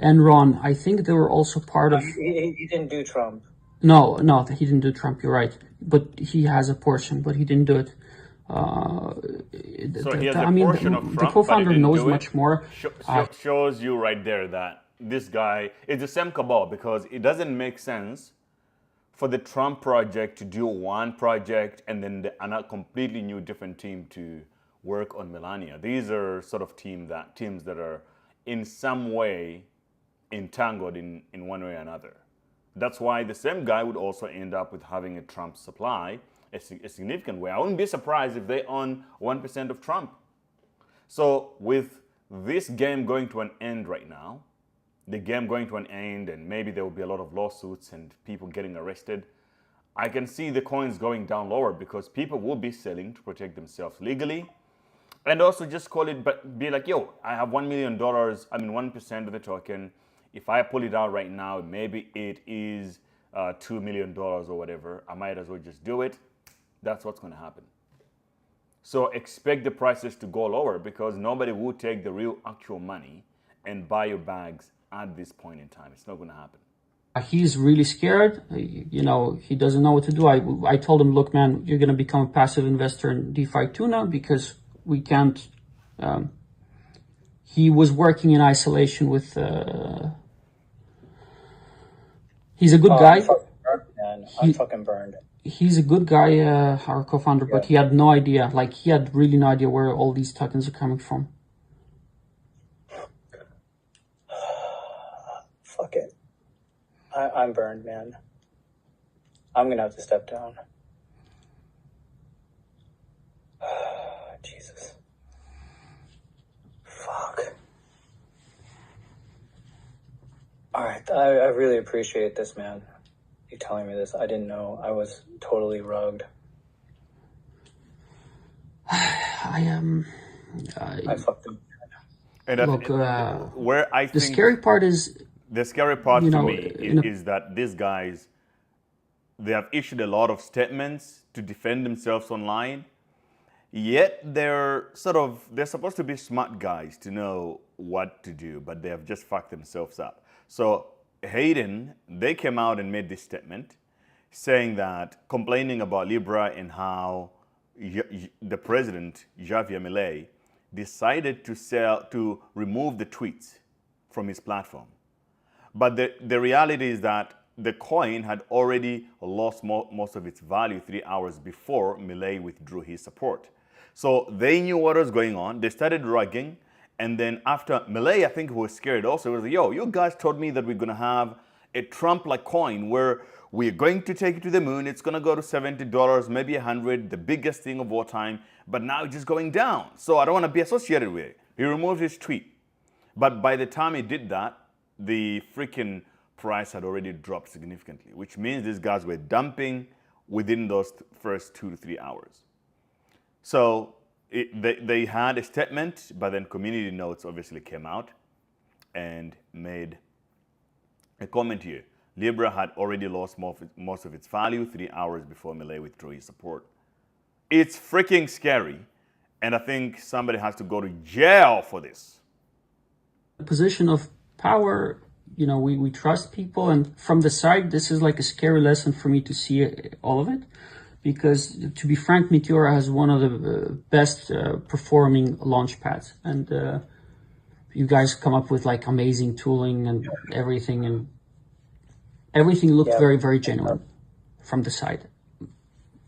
Enron. I think they were also part of... He didn't do Trump. No, he didn't do Trump, you're right. But he has a portion, but he didn't do it. So he has a portion of Trump, the co-founder knows much more. Shows you right there that this guy is the same cabal, because it doesn't make sense for the Trump project to do one project and then a completely new different team to work on Melania. These are sort of teams that are in some way entangled in one way or another. That's why the same guy would also end up with having a Trump supply, a significant way. I wouldn't be surprised if they own 1% of Trump. So with this game going to an end right now, the game going to an end, and maybe there will be a lot of lawsuits and people getting arrested, I can see the coins going down lower because people will be selling to protect themselves legally. And also just call it, but be like, yo, I have $1 million, 1% of the token. If I pull it out right now, maybe it is $2 million or whatever. I might as well just do it. That's what's going to happen. So expect the prices to go lower because nobody will take the real actual money and buy your bags at this point in time. It's not going to happen. He's really scared. He doesn't know what to do. I told him, look, man, you're going to become a passive investor in DeFi too now because we can't. He was working in isolation with. He's a good guy. I'm fucking burned. He's a good guy, our co-founder, but he had no idea. Like, he had really no idea where all these tokens are coming from. Fuck it. I'm burned, man. I'm gonna have to step down. Jesus. Fuck. Alright, I really appreciate this, man. You telling me this. I didn't know. I was totally rugged. I fucked him. And look, where I the think scary part is... The scary part to me is that these guys, they have issued a lot of statements to defend themselves online, yet they're supposed to be smart guys to know what to do, but they have just fucked themselves up. So Hayden, they came out and made this statement saying that, complaining about Libra and how the president, Javier Milei, decided to remove the tweets from his platform. But the reality is that the coin had already lost most of its value 3 hours before Milei withdrew his support. So they knew what was going on. They started rugging. And then after Milei, I think, was scared also. He was like, yo, you guys told me that we're going to have a Trump-like coin where we're going to take it to the moon. It's going to go to $70, maybe $100, the biggest thing of all time. But now it's just going down. So I don't want to be associated with it. He removed his tweet. But by the time he did that, the freaking price had already dropped significantly, which means these guys were dumping within those first 2 to 3 hours. So they had a statement, but then community notes obviously came out and made a comment here. LIBRA had already lost most of its value 3 hours before Melee withdrew his support. It's freaking scary, and I think somebody has to go to jail for this. Position of power, you know, we trust people, and from the side, this is like a scary lesson for me to see all of it, because to be frank, Meteora has one of the best performing launch pads, and you guys come up with like amazing tooling and everything looked very, very genuine from the side.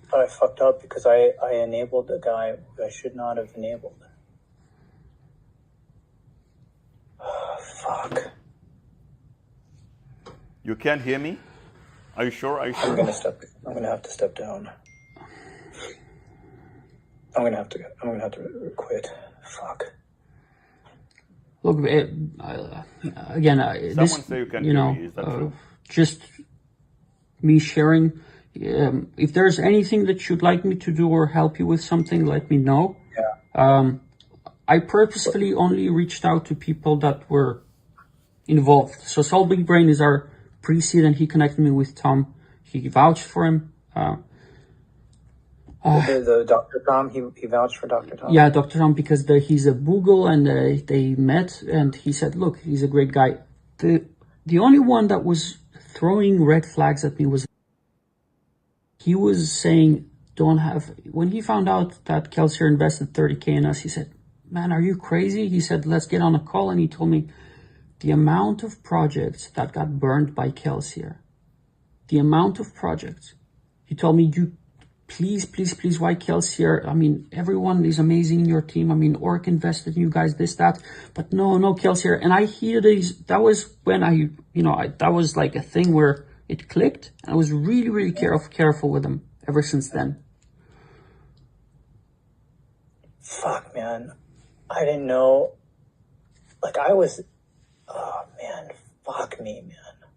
But I fucked up because I enabled a guy who I should not have enabled. Fuck. You can't hear me? Are you sure? Are you sure? I'm gonna have to step down. I'm gonna have to quit. Fuck. Look, again, Someone say you can't hear me. Is that true? Just me sharing. If there's anything that you'd like me to do or help you with something, let me know. Yeah. I purposefully only reached out to people that were involved. So Saul Big Brain is our pre-seed, and he connected me with Tom. He vouched for him. The Dr. Tom, he vouched for Dr. Tom? Yeah, Dr. Tom, because he's a Google, and they met, and he said, look, he's a great guy. The only one that was throwing red flags at me was, he was saying, when he found out that Kelsier invested 30K in us, he said, man, are you crazy? He said, let's get on a call. And he told me the amount of projects that got burned by Kelsier, the amount of projects. He told me, please, why Kelsier? I mean, everyone is amazing in your team. I mean, Orc invested in you guys, this, that, but no, Kelsier. And I hear these, that was when that was like a thing where it clicked. I was really, really careful with them ever since then. Fuck, man. I didn't know. Like, oh, man. Fuck me, man.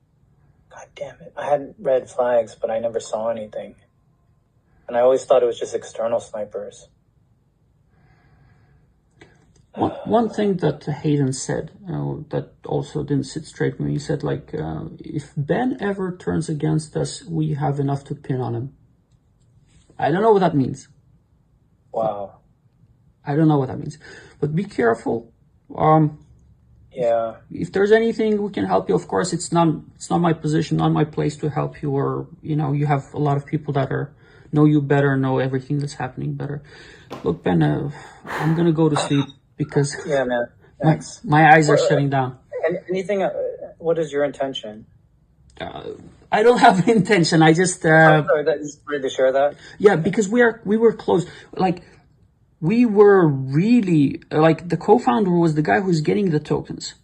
God damn it. I had red flags, but I never saw anything. And I always thought it was just external snipers. One thing that Hayden said that also didn't sit straight with me, he said, like, if Ben ever turns against us, we have enough to pin on him. I don't know what that means. Wow. I don't know what that means. But be careful. Yeah. If there's anything we can help you, of course, it's not my position, not my place to help you, or, you have a lot of people that know you better, know everything that's happening better. Look, Ben, I'm going to go to sleep because yeah, man. Thanks. My eyes are shutting down. Anything, what is your intention? I don't have an intention. I just... sorry, that you just wanted to share that? Yeah, because we were close. Like, we were really... Like, the co-founder was the guy who's getting the tokens.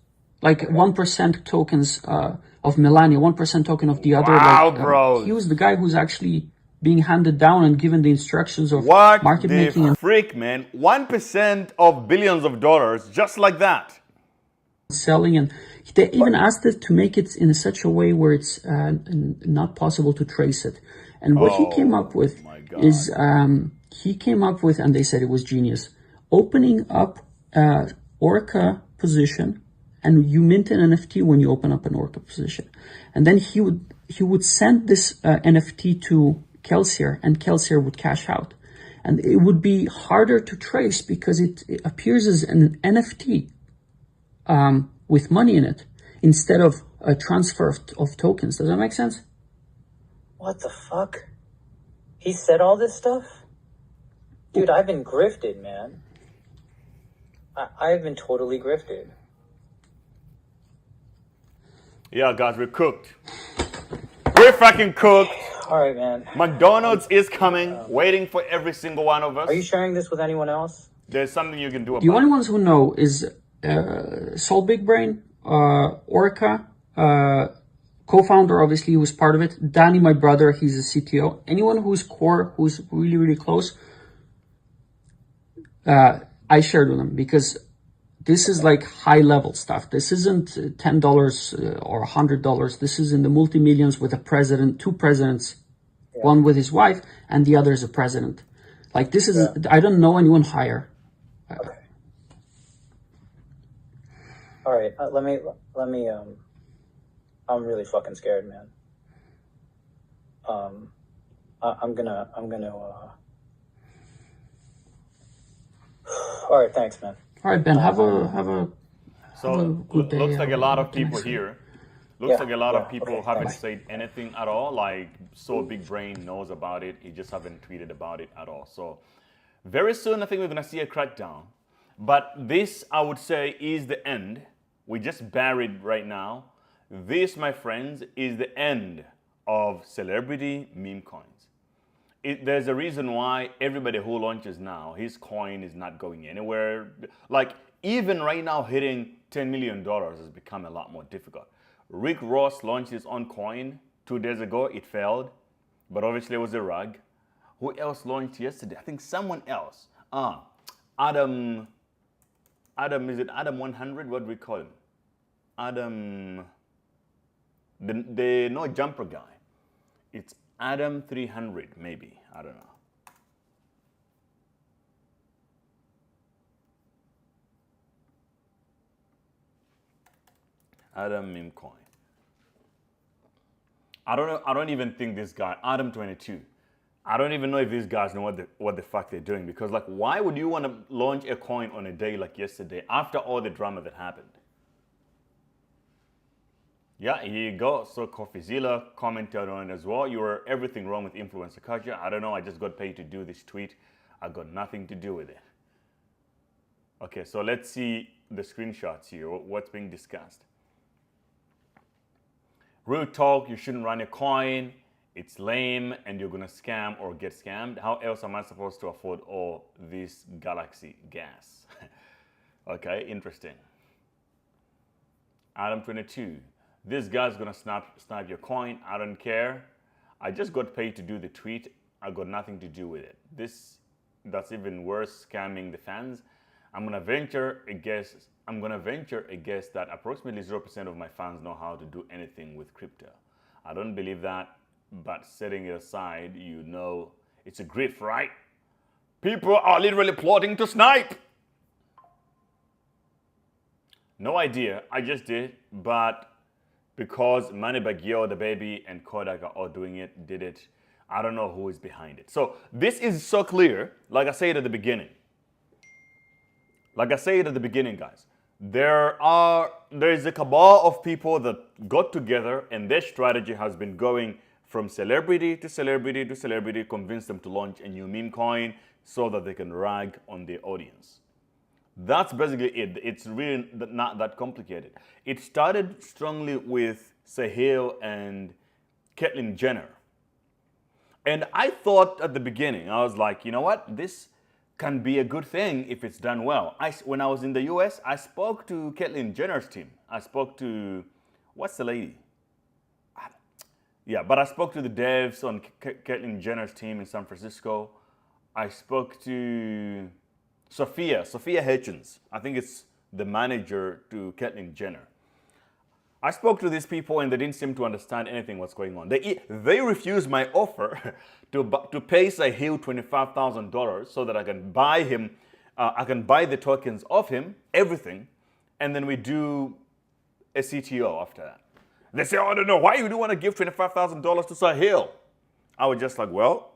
Like, 1% tokens of Melania, 1% token of the other. Wow, bro. He was the guy who's actually being handed down and given the instructions of market making. What the freak, man? 1% of billions of dollars, just like that. Selling, and they even asked it to make it in such a way where it's not possible to trace it. And what he came up with is, and they said it was genius, opening up Orca position, and you mint an NFT when you open up an Orca position. And then he would send this NFT to Kelsier, and Kelsier would cash out. And it would be harder to trace because it appears as an NFT with money in it instead of a transfer of tokens. Does that make sense? What the fuck? He said all this stuff? Dude, I've been grifted, man. I've been totally grifted. Yeah, guys, we're cooked. We're fucking cooked. All right, man. McDonald's is coming, waiting for every single one of us. Are you sharing this with anyone else? There's something you can do about it. The only ones who know is Saul Big Brain, Orca, co-founder, obviously, who was part of it. Danny, my brother, he's a CTO. Anyone who's core, who's really, really close, I shared with them because this is like high level stuff. This isn't $10 or $100. This is in the multi-millions with a president, two presidents, one with his wife and the other is a president. Like this is, I don't know anyone higher. Okay. All right. Let me, I'm really fucking scared, man. I'm gonna. All right, thanks, man. All right, Ben. Have a So good day. looks like a lot of till people next week. here. Looks like a lot of yeah, people okay, haven't thanks. said anything at all. Like, so Big Brain knows about it. He just haven't tweeted about it at all. So very soon, I think we're gonna see a crackdown. But this, I would say, is the end. We just buried right now. This, my friends, is the end of celebrity meme coins. There's a reason why everybody who launches now, his coin is not going anywhere. Like, even right now, hitting $10 million has become a lot more difficult. Rick Ross launched his own coin 2 days ago. It failed, but obviously it was a rug. Who else launched yesterday? I think someone else. Adam, is it Adam 100? What do we call him? Adam, the no jumper guy. It's Adam 300, maybe. I don't know. Adam Memecoin. I don't even think this guy, Adam 22. I don't even know if these guys know what the fuck they're doing, because like, why would you want to launch a coin on a day like yesterday after all the drama that happened? Yeah, here you go. So CoffeeZilla commented on it as well. You were everything wrong with influencer culture. I don't know. I just got paid to do this tweet. I got nothing to do with it. Okay, so let's see the screenshots here. What's being discussed? Real talk, you shouldn't run a coin. It's lame and you're gonna scam or get scammed. How else am I supposed to afford all this galaxy gas? Okay, interesting. Adam 22. This guy's gonna snipe your coin. I don't care. I just got paid to do the tweet. I got nothing to do with it. That's even worse, scamming the fans. I'm gonna venture a guess that approximately 0% of my fans know how to do anything with crypto. I don't believe that, but setting it aside, you know it's a grift, right? People are literally plotting to snipe. No idea, I just did, but because Moneybag the baby and Kodak are all doing it, did it. I don't know who is behind it. So this is so clear, like I said at the beginning. Guys. There is a cabal of people that got together, and their strategy has been going from celebrity to celebrity to celebrity, convince them to launch a new meme coin so that they can rag on their audience. That's basically it. It's really not that complicated. It started strongly with Sahil and Caitlyn Jenner. And I thought at the beginning, I was like, you know what? This can be a good thing if it's done well. When I was in the US, I spoke to Caitlyn Jenner's team. I spoke to, what's the lady? Yeah, but I spoke to the devs on Caitlyn Jenner's team in San Francisco. I spoke to Sophia Hitchens. I think it's the manager to Caitlyn Jenner. I spoke to these people and they didn't seem to understand anything what's going on. They refused my offer to pay Sahil $25,000 so that I can buy him, I can buy the tokens of him, everything, and then we do a CTO after that. They say, oh, I don't know, why you do want to give $25,000 to Sahil? I was just like, well,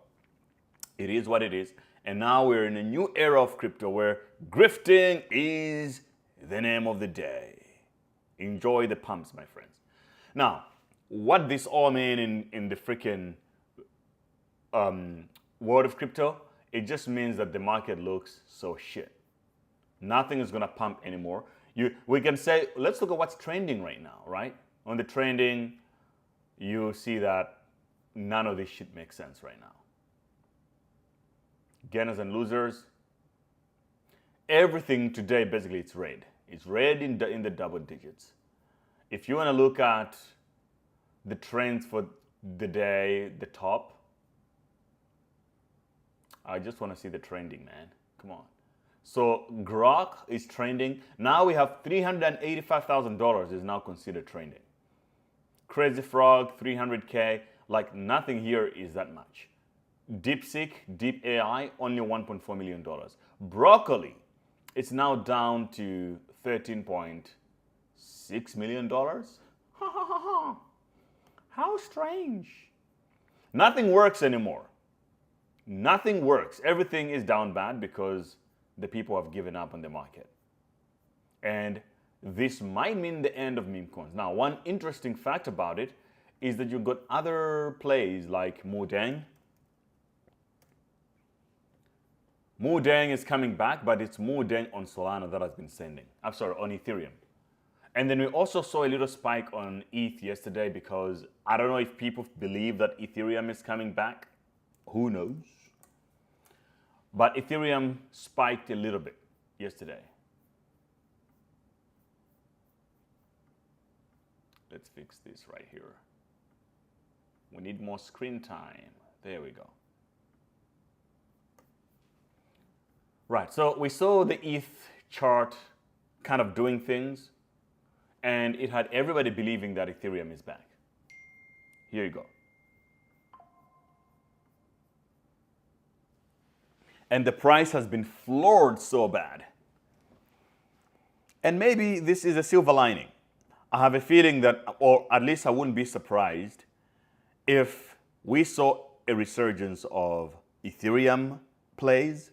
it is what it is. And now we're in a new era of crypto where grifting is the name of the day. Enjoy the pumps, my friends. Now, what this all mean in the freaking world of crypto, it just means that the market looks so shit. Nothing is gonna pump anymore. We can say, let's look at what's trending right now, right? On the trending, you see that none of this shit makes sense right now. Gainers and losers. Everything today, basically, it's red. It's red in the double digits. If you want to look at the trends for the day, the top, I just want to see the trending, man. Come on. So Grok is trending. Now we have $385,000 is now considered trending. Crazy Frog, 300K. Like nothing here is that much. DeepSeek, Deep AI, only $1.4 million. Broccoli, it's now down to $13.6 million. How strange. Nothing works anymore. Nothing works. Everything is down bad because the people have given up on the market. And this might mean the end of meme coins. Now, one interesting fact about it is that you've got other plays like Mudeng. Mudeng is coming back, but it's Mudeng on Solana that has been sending. I'm sorry, on Ethereum. And then we also saw a little spike on ETH yesterday because I don't know if people believe that Ethereum is coming back. Who knows? But Ethereum spiked a little bit yesterday. Let's fix this right here. We need more screen time. There we go. Right, so we saw the ETH chart kind of doing things, and it had everybody believing that Ethereum is back. Here you go. And the price has been floored so bad. And maybe this is a silver lining. I have a feeling that, or at least I wouldn't be surprised if we saw a resurgence of Ethereum plays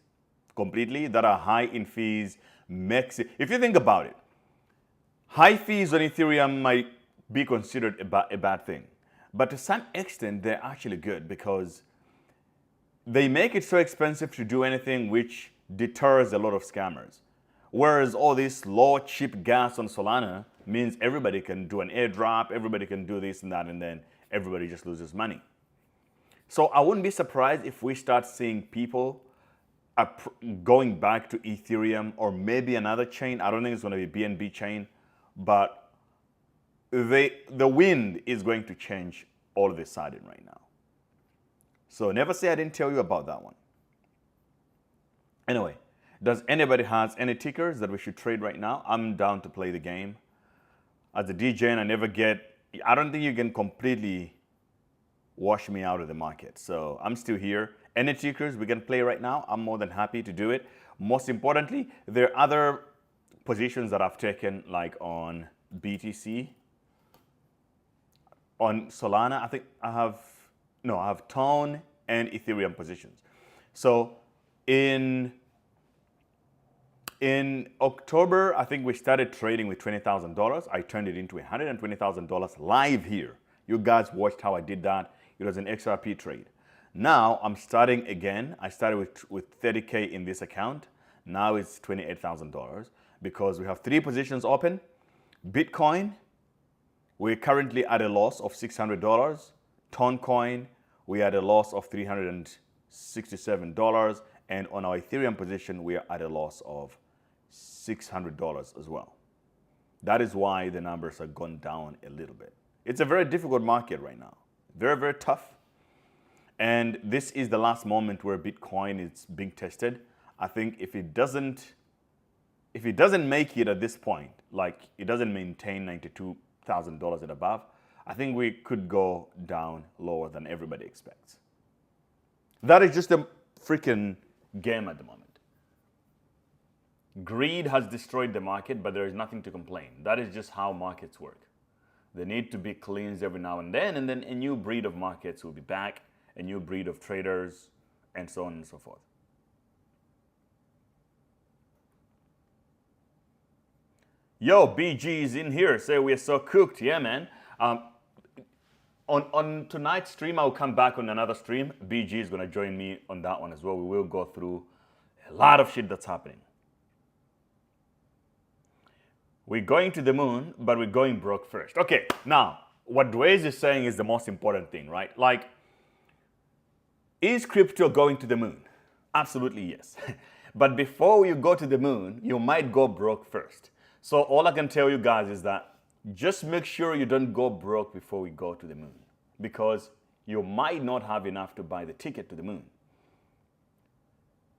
completely that are high in fees. If you think about it, high fees on Ethereum might be considered a bad thing. But to some extent, they're actually good because they make it so expensive to do anything, which deters a lot of scammers. Whereas all this low, cheap gas on Solana means everybody can do an airdrop, everybody can do this and that, and then everybody just loses money. So I wouldn't be surprised if we start seeing people going back to Ethereum or maybe another chain. I don't think it's going to be BNB chain, but the wind is going to change all of this sudden right now. So never say I didn't tell you about that one. Anyway, does anybody has any tickers that we should trade right now? I'm down to play the game. As a DJ, I don't think you can completely wash me out of the market. So I'm still here. Any tickers we can play right now, I'm more than happy to do it. Most importantly, there are other positions that I've taken, like on BTC. On Solana, I think I have Tone and Ethereum positions. So in October, I think we started trading with $20,000. I turned it into $120,000 live here. You guys watched how I did that. It was an XRP trade. Now I'm starting again. I started with 30K in this account. Now it's $28,000 because we have 3 positions open. Bitcoin, we're currently at a loss of $600. Toncoin, we are at a loss of $367. And on our Ethereum position, we are at a loss of $600 as well. That is why the numbers have gone down a little bit. It's a very difficult market right now. Very, very tough. And this is the last moment where Bitcoin is being tested. I think if it doesn't make it at this point, like it doesn't maintain $92,000 and above, I think we could go down lower than everybody expects. That is just a freaking game at the moment. Greed has destroyed the market, but there is nothing to complain. That is just how markets work. They need to be cleansed every now and then a new breed of markets will be back, a new breed of traders, and so on and so forth. Yo, BG is in here. Say we're so cooked. Yeah, man. On tonight's stream, I'll come back on another stream. BG is going to join me on that one as well. We will go through a lot of shit that's happening. We're going to the moon, but we're going broke first. Okay, now, what Dwayne is saying is the most important thing, right? Like, is crypto going to the moon? Absolutely yes. But before you go to the moon, you might go broke first. So all I can tell you guys is that just make sure you don't go broke before we go to the moon, because you might not have enough to buy the ticket to the moon.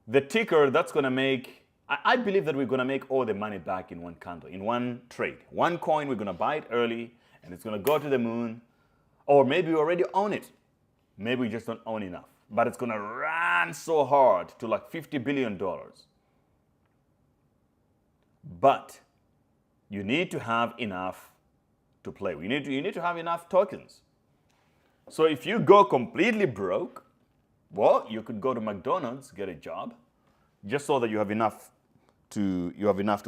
The ticker that's going to make, I believe that we're going to make all the money back in one candle, in one trade. One coin, we're going to buy it early, and it's going to go to the moon. Or maybe we already own it. Maybe we just don't own enough. But it's going to run so hard to like $50 billion. But you need to have enough to play. You need to have enough tokens. So if you go completely broke, well, you could go to McDonald's, get a job, just so that you have enough to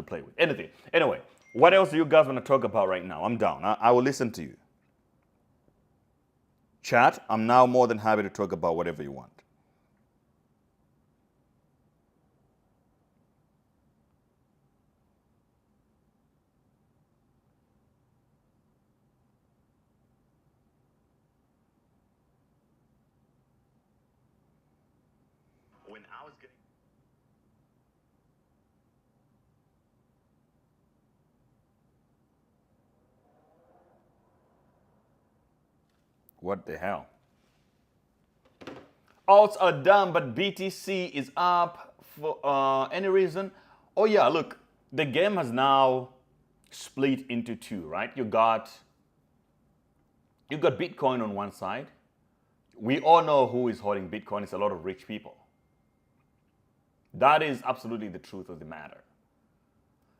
play with. Anything. Anyway, what else do you guys want to talk about right now? I'm down. I will listen to you. Chat, I'm now more than happy to talk about whatever you want. When I was getting What the hell? Alts are down, but BTC is up for any reason. Oh yeah, look, the game has now split into two, right? You got Bitcoin on one side. We all know who is holding Bitcoin. It's a lot of rich people. That is absolutely the truth of the matter.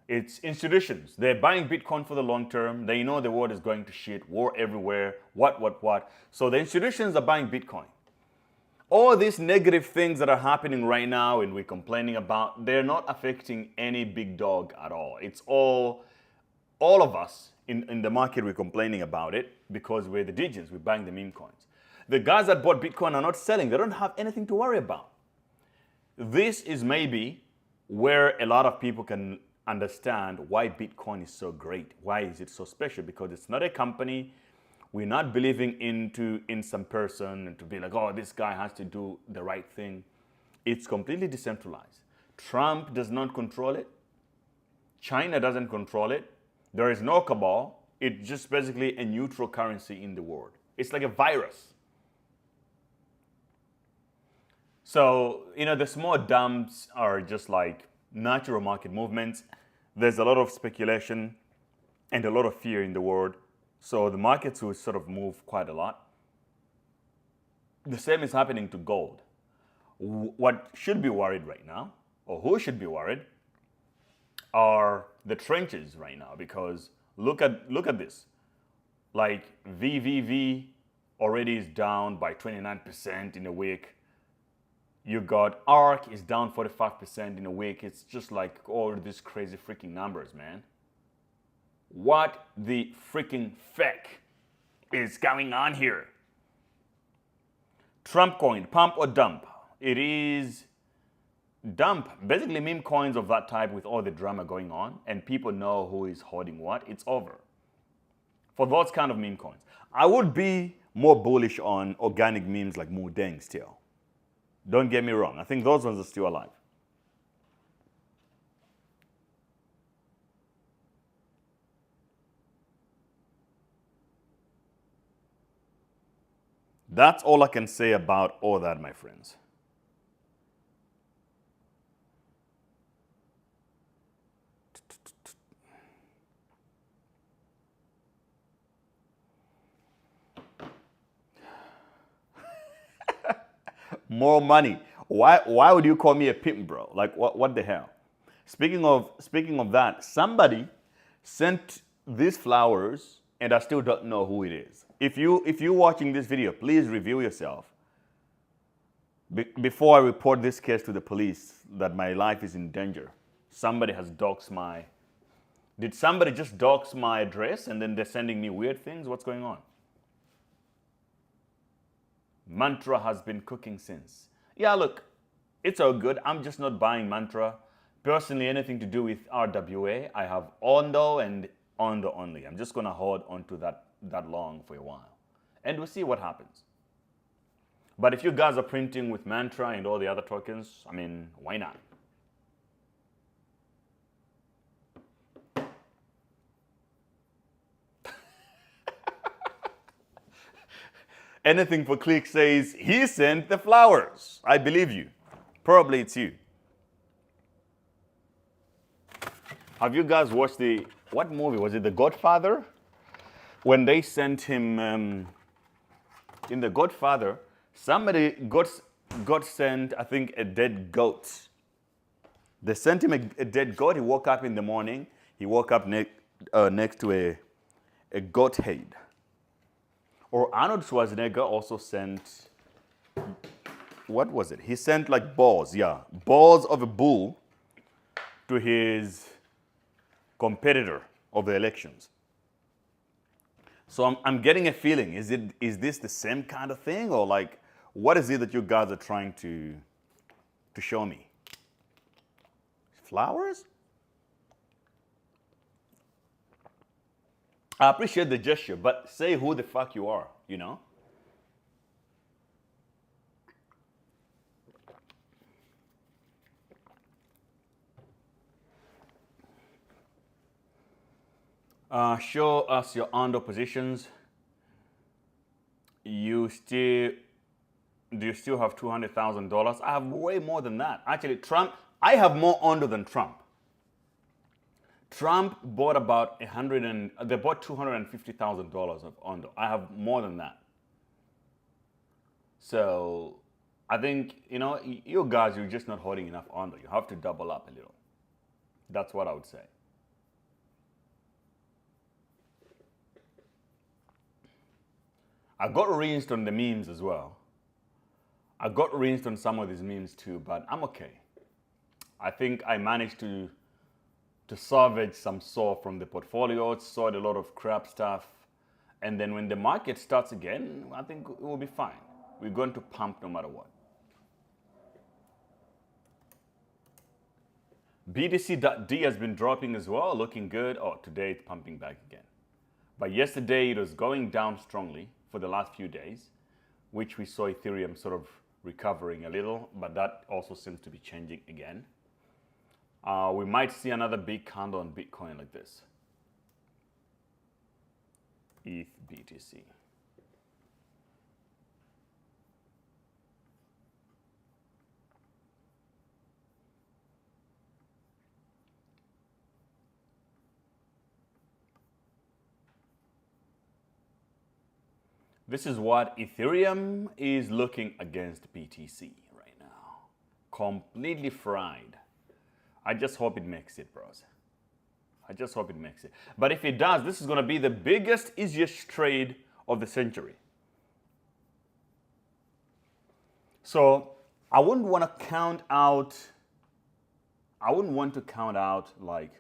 It's institutions. They're buying Bitcoin for the long term. They know the world is going to shit, war everywhere, what. So the institutions are buying Bitcoin. All these negative things that are happening right now and we're complaining about, they're not affecting any big dog at all. It's all of us in the market, we're complaining about it because we're the degens, we're buying the meme coins. The guys that bought Bitcoin are not selling. They don't have anything to worry about. This is maybe where a lot of people can understand why Bitcoin is so great. Why is it so special? Because it's not a company. We're not believing in some person and to be like, oh, this guy has to do the right thing. It's completely decentralized. Trump does not control it. China doesn't control it. There is no cabal. It's just basically a neutral currency in the world. It's like a virus. So, the small dumps are just like natural market movements. There's a lot of speculation and a lot of fear in the world. So the markets will sort of move quite a lot. The same is happening to gold. What should be worried right now, or who should be worried, are the trenches right now, because look at this. Like VVV already is down by 29% in a week. You got ARK is down 45% in a week. It's just like all these crazy freaking numbers, man. What the freaking feck is going on here? Trump coin, pump or dump? It is dump. Basically meme coins of that type with all the drama going on and people know who is holding what, it's over. For those kind of meme coins. I would be more bullish on organic memes like Mudeng still. Don't get me wrong. I think those ones are still alive. That's all I can say about all that, my friends. More money. Why would you call me a pimp, bro? Like what the hell? Speaking of that, somebody sent these flowers and I still don't know who it is. If you're watching this video, please review yourself before I report this case to the police that my life is in danger. Somebody has doxed my... Did somebody just dox my address and then they're sending me weird things? What's going on? Mantra has been cooking since. Yeah, look, it's all good. I'm just not buying Mantra. Personally, anything to do with RWA, I have Ondo and Ondo only. I'm just going to hold on to that long for a while. And we'll see what happens. But if you guys are printing with Mantra and all the other tokens, I mean, why not? Anything for Click says, he sent the flowers. I believe you. Probably it's you. Have you guys watched what movie? Was it The Godfather? When they sent him, in The Godfather, somebody got sent, I think, a dead goat. They sent him a dead goat. He woke up in the morning. He woke up next to a goat head. Or Arnold Schwarzenegger also sent, what was it? He sent like balls of a bull to his competitor of the elections. So I'm getting a feeling, is this the same kind of thing, or like, what is it that you guys are trying to show me? Flowers? I appreciate the gesture, but say who the fuck you are, you know? Show us your under positions. Do you still have $200,000? I have way more than that. Actually, I have more under than Trump. Trump bought about they bought $250,000 of under. I have more than that. So I think, you guys, you're just not holding enough under. You have to double up a little. That's what I would say. I got rinsed on the memes as well. I got rinsed on some of these memes too, but I'm okay. I think I managed to salvage some SOR from the portfolio, sold a lot of crap stuff, and then when the market starts again, I think it will be fine. We're going to pump no matter what. BTC.D has been dropping as well, looking good. Oh, today it's pumping back again. But yesterday it was going down strongly for the last few days, which we saw Ethereum sort of recovering a little, but that also seems to be changing again. We might see another big candle on Bitcoin like this. ETH BTC. This is what Ethereum is looking against BTC right now. Completely fried. I just hope it makes it, bros. I just hope it makes it. But if it does, this is going to be the biggest, easiest trade of the century. So I wouldn't want to count out like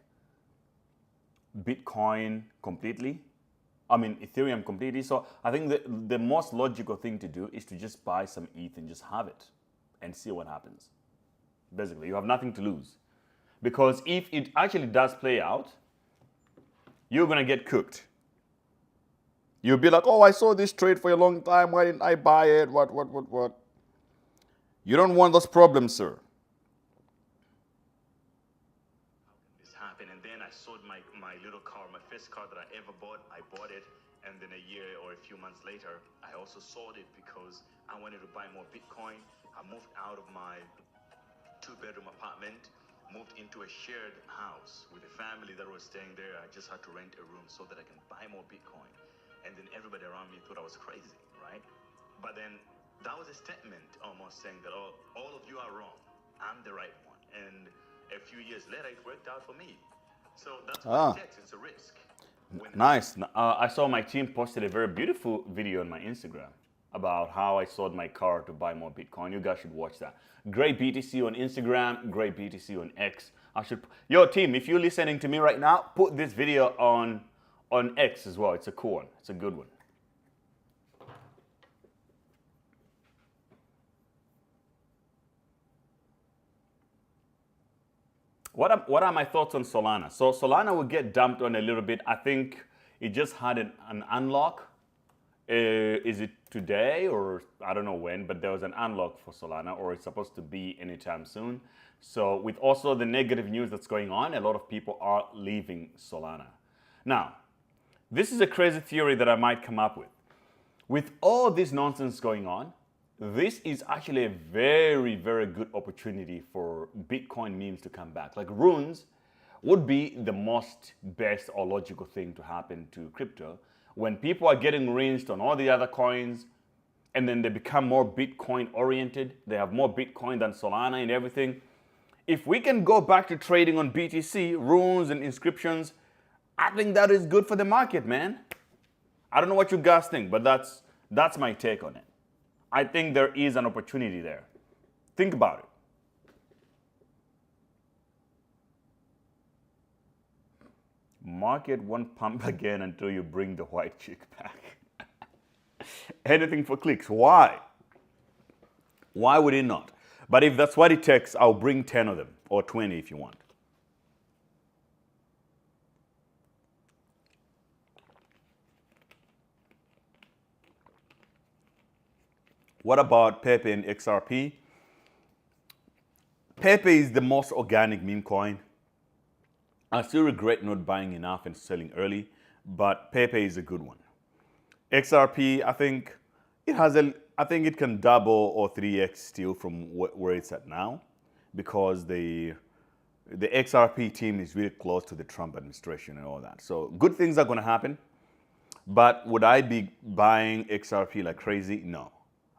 Bitcoin completely. I mean, Ethereum completely. So I think the most logical thing to do is to just buy some ETH and just have it and see what happens. Basically, you have nothing to lose. Because if it actually does play out, you're going to get cooked. You'll be like, oh, I saw this trade for a long time. Why didn't I buy it? What? You don't want those problems, sir. This happened, and then I sold my little car, my first car that I ever bought. I bought it, and then a year or a few months later, I also sold it because I wanted to buy more Bitcoin. I moved out of my 2-bedroom apartment, moved into a shared house with a family that was staying there. I just had to rent a room so that I can buy more Bitcoin. And then everybody around me thought I was crazy, right? But then that was a statement almost saying that all of you are wrong. I'm the right one. And a few years later, it worked out for me. So that's what it takes. It's a risk. Nice. I saw my team posted a very beautiful video on my Instagram about how I sold my car to buy more Bitcoin. You guys should watch that. Great BTC on Instagram, great BTC on X. Yo team, if you're listening to me right now, put this video on X as well. It's a cool one. It's a good one. What are my thoughts on Solana? So Solana will get dumped on a little bit. I think it just had an unlock. Is it today or I don't know when, but there was an unlock for Solana, or it's supposed to be anytime soon. So with also the negative news that's going on, a lot of people are leaving Solana. Now, this is a crazy theory that I might come up with. With all this nonsense going on, this is actually a very, very good opportunity for Bitcoin memes to come back. Like runes would be the most best or logical thing to happen to crypto when people are getting rinsed on all the other coins and then they become more Bitcoin oriented. They have more Bitcoin than Solana and everything. If we can go back to trading on BTC, runes and inscriptions, I think that is good for the market, man. I don't know what you guys think, but that's That's my take on it. I think there is an opportunity there. Think about it. Market won't pump again until you bring the white chick back. Anything for clicks. Why? Why would it not? But if that's what it takes, I'll bring 10 of them, or 20 if you want. What about Pepe and XRP? Pepe is the most organic meme coin. I still regret not buying enough and selling early, but Pepe is a good one. XRP, I think it can double or 3x still from where it's at now, because the XRP team is really close to the Trump administration and all that. So good things are going to happen. But would I be buying XRP like crazy? No.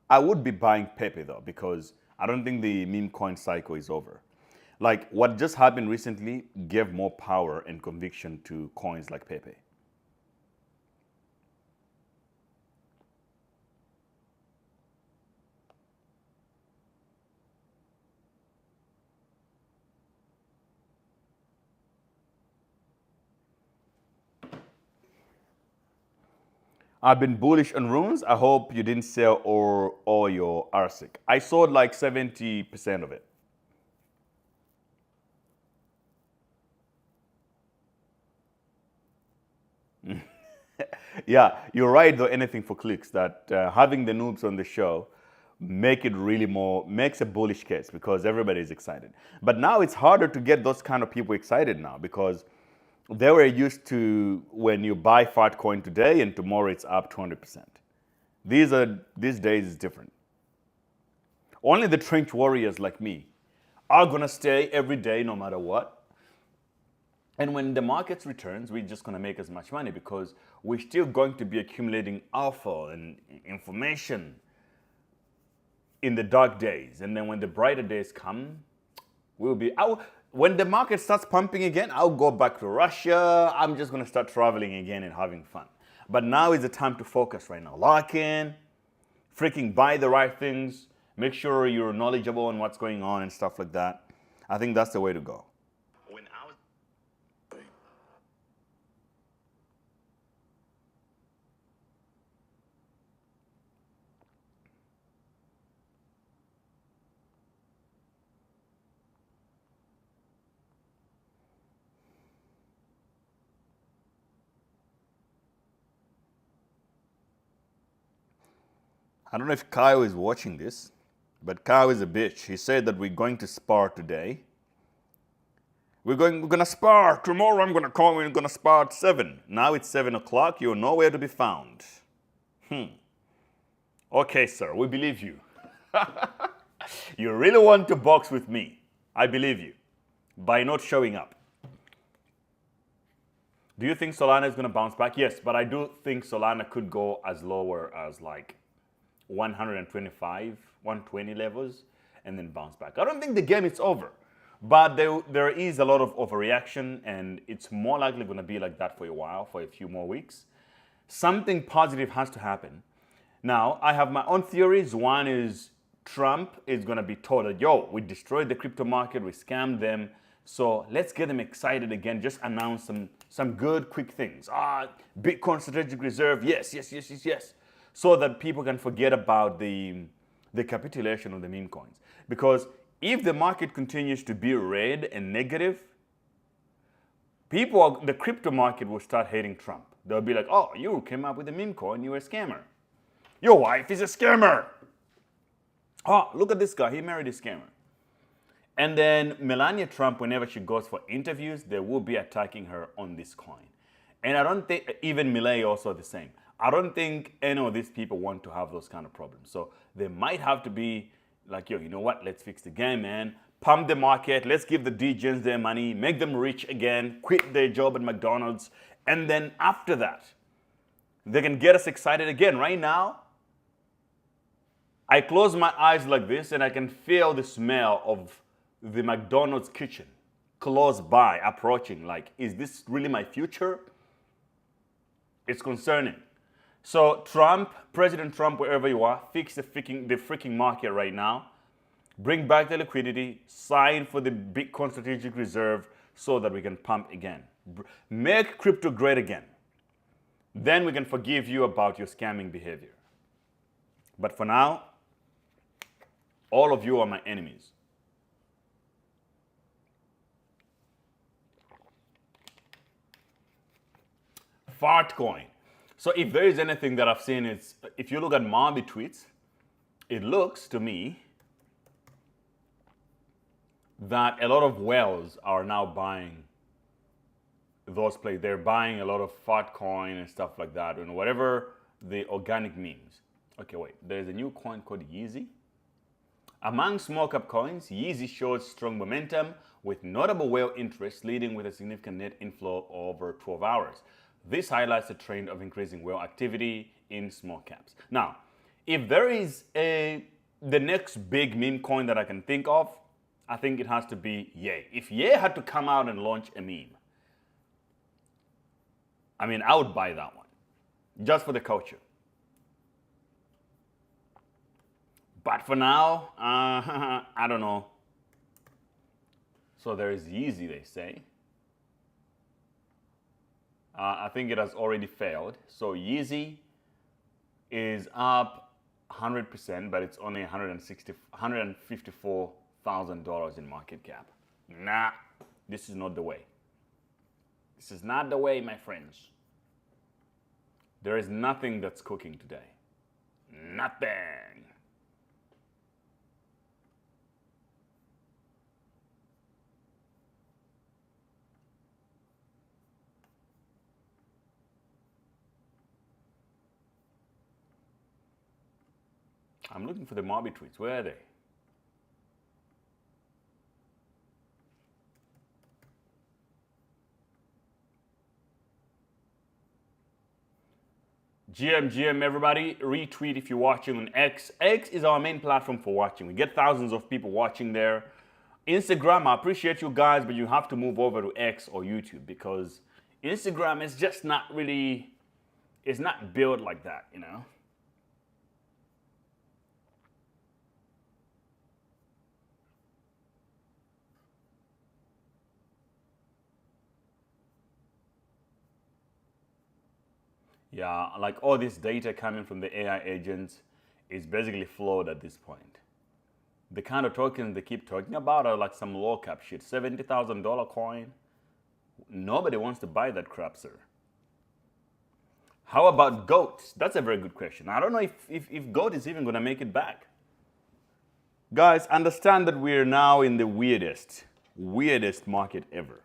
I would be buying Pepe though, because I don't think the meme coin cycle is over. Like what just happened recently gave more power and conviction to coins like Pepe. I've been bullish on runes. I hope you didn't sell all your ARSIC. I sold like 70% of it. Yeah, you're right though, anything for clicks, that having the noobs on the show makes a bullish case because everybody is excited. But now it's harder to get those kind of people excited now, because they were used to when you buy fat coin today and tomorrow it's up 200%. These days is different. Only the trench warriors like me are gonna stay every day no matter what. And when the markets returns, we're just gonna make as much money because we're still going to be accumulating alpha and information in the dark days. And then when the brighter days come, when the market starts pumping again, I'll go back to Russia. I'm just gonna start traveling again and having fun. But now is the time to focus right now. Lock in, freaking buy the right things, make sure you're knowledgeable on what's going on and stuff like that. I think that's the way to go. I don't know if Kyle is watching this, but Kyle is a bitch. He said that we're going to spar today. We're gonna spar. Tomorrow I'm gonna call, we're gonna spar at 7. Now it's 7 o'clock, you're nowhere to be found. Okay, sir, we believe you. You really want to box with me. I believe you. By not showing up. Do you think Solana is gonna bounce back? Yes, but I do think Solana could go as lower as like 125, 120 levels and then bounce back. I don't think the game is over, but there is a lot of overreaction and it's more likely going to be like that for a while, for a few more weeks. Something positive has to happen. Now, I have my own theories. One is Trump is going to be told that, yo, we destroyed the crypto market, we scammed them, so let's get them excited again, just announce some good, quick things. Bitcoin strategic reserve, yes. So that people can forget about the capitulation of the meme coins. Because if the market continues to be red and negative, the crypto market will start hating Trump. They'll be like, oh, you came up with a meme coin, you're a scammer. Your wife is a scammer. Oh, look at this guy, he married a scammer. And then Melania Trump, whenever she goes for interviews, they will be attacking her on this coin. And I don't think, even Milei also the same. I don't think any of these people want to have those kind of problems. So they might have to be like, yo, you know what? Let's fix the game, man. Pump the market. Let's give the degens their money. Make them rich again. Quit their job at McDonald's. And then after that, they can get us excited again. Right now, I close my eyes like this and I can feel the smell of the McDonald's kitchen close by, approaching. Like, is this really my future? It's concerning. So President Trump, wherever you are, fix the freaking market right now. Bring back the liquidity, sign for the Bitcoin Strategic Reserve so that we can pump again. Make crypto great again. Then we can forgive you about your scamming behavior. But for now, all of you are my enemies. Fartcoin. So if there is anything that I've seen, it's if you look at Marby tweets, it looks to me that a lot of whales are now buying those plays. They're buying a lot of Fartcoin and stuff like that, and whatever the organic memes. Okay, wait, there's a new coin called Yeezy. Among small cap coins, Yeezy shows strong momentum with notable whale interest, leading with a significant net inflow over 12 hours. This highlights the trend of increasing whale activity in small caps. Now, if there is the next big meme coin that I can think of, I think it has to be Ye. If Ye had to come out and launch a meme, I mean, I would buy that one, just for the culture. But for now, I don't know. So there is Yeezy, they say. I think it has already failed. So Yeezy is up 100%, but it's only $154,000 in market cap. Nah, this is not the way. This is not the way, my friends. There is nothing that's cooking today. Nothing. I'm looking for the Marby tweets. Where are they? GM, everybody, retweet if you're watching on X. X is our main platform for watching. We get thousands of people watching there. Instagram, I appreciate you guys, but you have to move over to X or YouTube because Instagram is just not really, it's not built like that, you know? Yeah, like all this data coming from the AI agents is basically flawed at this point. The kind of tokens they keep talking about are like some low cap shit. $70,000 coin. Nobody wants to buy that crap, sir. How about GOAT? That's a very good question. I don't know if GOAT is even going to make it back. Guys, understand that we're now in the weirdest market ever.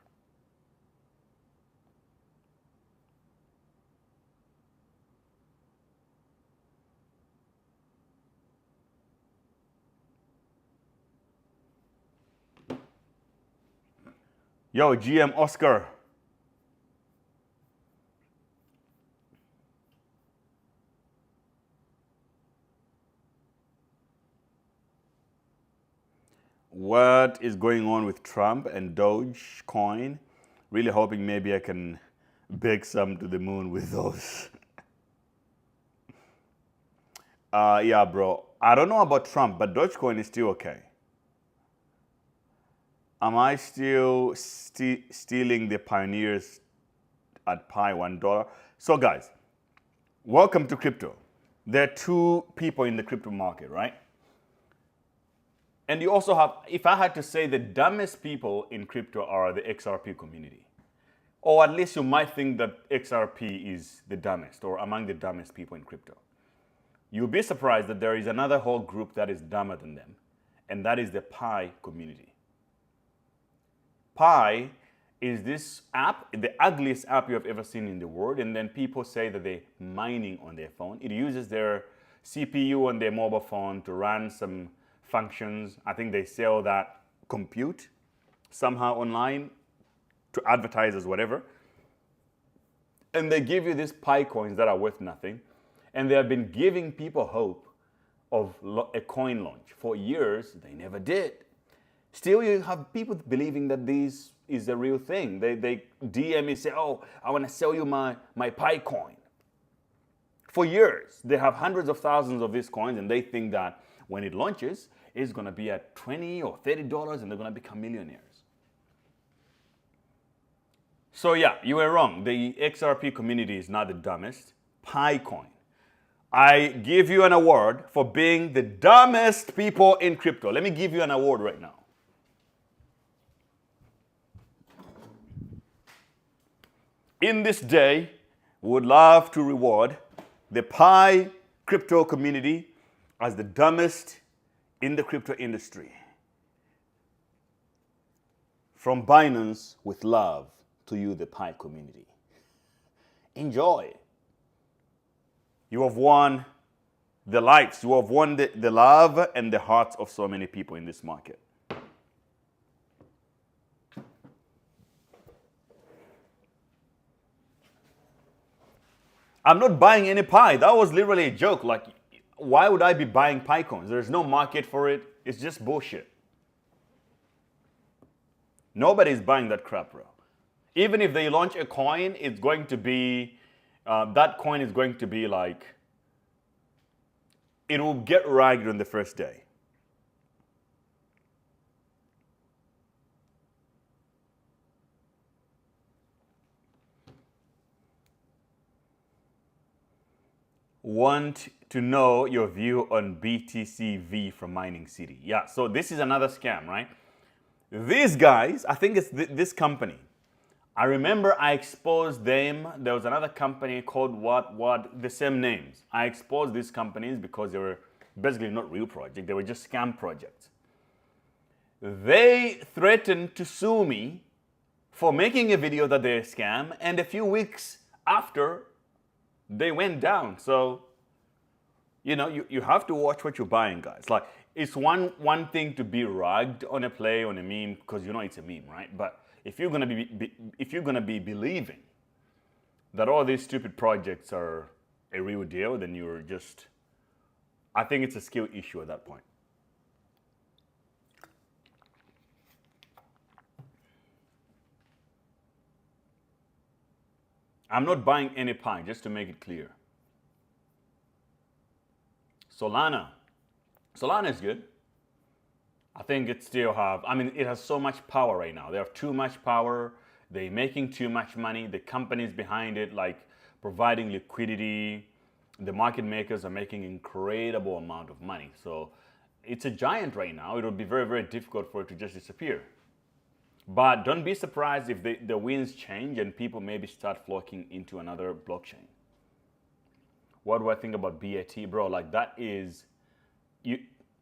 Yo, GM Oscar. What is going on with Trump and Dogecoin? Really hoping maybe I can beg some to the moon with those. Yeah, bro. I don't know about Trump, but Dogecoin is still okay. Am I still stealing the pioneers at Pi $1? So guys, welcome to crypto. There are two people in the crypto market, right? And you also have, if I had to say the dumbest people in crypto are the XRP community. Or at least you might think that XRP is the dumbest or among the dumbest people in crypto. You'll be surprised that there is another whole group that is dumber than them, and that is the Pi community. Pi is this app, the ugliest app you have ever seen in the world, and then people say that they're mining on their phone. It uses their CPU on their mobile phone to run some functions. I think they sell that compute somehow online to advertise as whatever. And they give you these Pi coins that are worth nothing. And they have been giving people hope of a coin launch. For years, they never did. Still, you have people believing that this is a real thing. They DM me, say, oh, I want to sell you my Pi coin. For years, they have hundreds of thousands of these coins, and they think that when it launches, it's going to be at $20 or $30, and they're going to become millionaires. So yeah, you were wrong. The XRP community is not the dumbest. PiCoin. I give you an award for being the dumbest people in crypto. Let me give you an award right now. In this day, we would love to reward the Pi crypto community as the dumbest in the crypto industry. From Binance, with love to you, the Pi community. Enjoy. You have won the likes, you have won the love and the hearts of so many people in this market. I'm not buying any Pi. That was literally a joke. Like, why would I be buying Pi coins? There's no market for it. It's just bullshit. Nobody's buying that crap, bro. Even if they launch a coin, it's going to be, that coin is going to be like, it will get ragged on the first day. Want to know your view on BTCV from Mining City. Yeah, so this is another scam, right? These guys, I think it's this company. I remember I exposed them. There was another company called what, the same names. I exposed these companies because they were basically not real projects. They were just scam projects. They threatened to sue me for making a video that they're a scam, and a few weeks after, they went down. So, you know, you have to watch what you're buying, guys. Like, it's one thing to be ragged on a play, on a meme, because you know it's a meme, right? But if you're gonna be believing that all these stupid projects are a real deal, then you're just, I think it's a skill issue at that point. I'm not buying any Pi, just to make it clear. Solana is good. I think it still it has so much power right now. They have too much power. They're making too much money. The companies behind it, like providing liquidity, the market makers are making incredible amount of money. So it's a giant right now. It will be very, very difficult for it to just disappear. But don't be surprised if the winds change and people maybe start flocking into another blockchain. What do I think about BAT? Bro, like that is,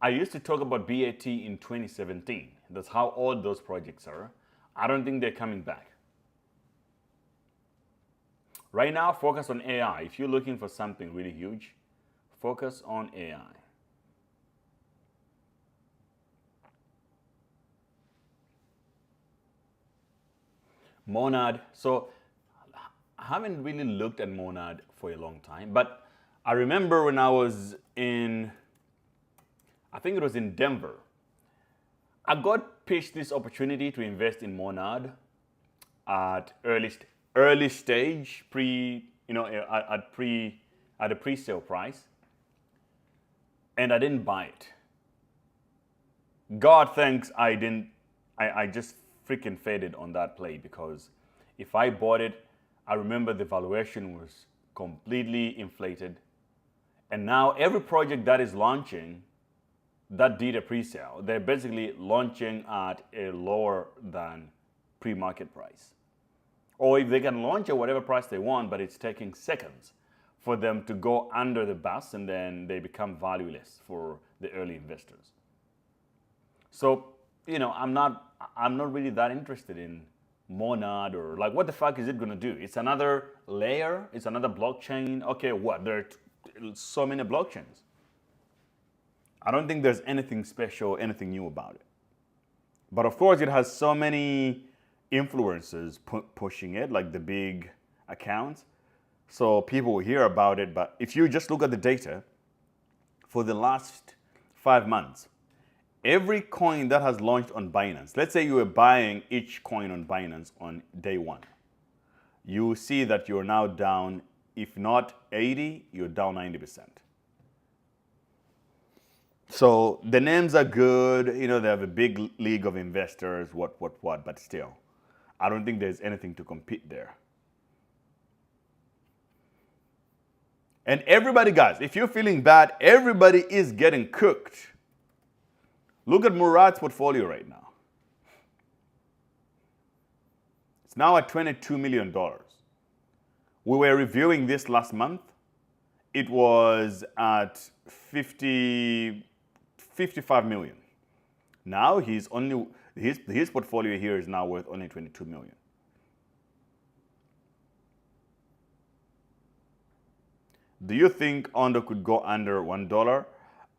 I used to talk about BAT in 2017. That's how old those projects are. I don't think they're coming back. Right now, focus on AI. If you're looking for something really huge, focus on AI. Monad. So I haven't really looked at Monad for a long time, but I remember when I was in, I think it was in Denver, I got pitched this opportunity to invest in Monad at early stage, at a pre-sale price, and I didn't buy it. God thanks I didn't. I just freaking faded on that play, because if I bought it, I remember the valuation was completely inflated. And now every project that is launching that did a pre-sale, they're basically launching at a lower than pre-market price. Or if they can launch at whatever price they want, but it's taking seconds for them to go under the bus, and then they become valueless for the early investors. So, you know, I'm not really that interested in Monad, or like, what the fuck is it gonna do? It's another layer, it's another blockchain. Okay, what? There are so many blockchains. I don't think there's anything special, anything new about it. But of course, it has so many influencers pushing it, like the big accounts. So people will hear about it. But if you just look at the data, for the last 5 months, every coin that has launched on Binance, let's say you were buying each coin on Binance on day one, you see that you're now down if not 80, you're down 90%. So the names are good, you know, they have a big league of investors, what, but still, I don't think there's anything to compete there. And everybody, guys, if you're feeling bad, everybody is getting cooked. Look at Murat's portfolio right now. It's now at $22 million. We were reviewing this last month. It was at 55 million. Now his portfolio here is now worth only 22 million. Do you think Ondo could go under $1?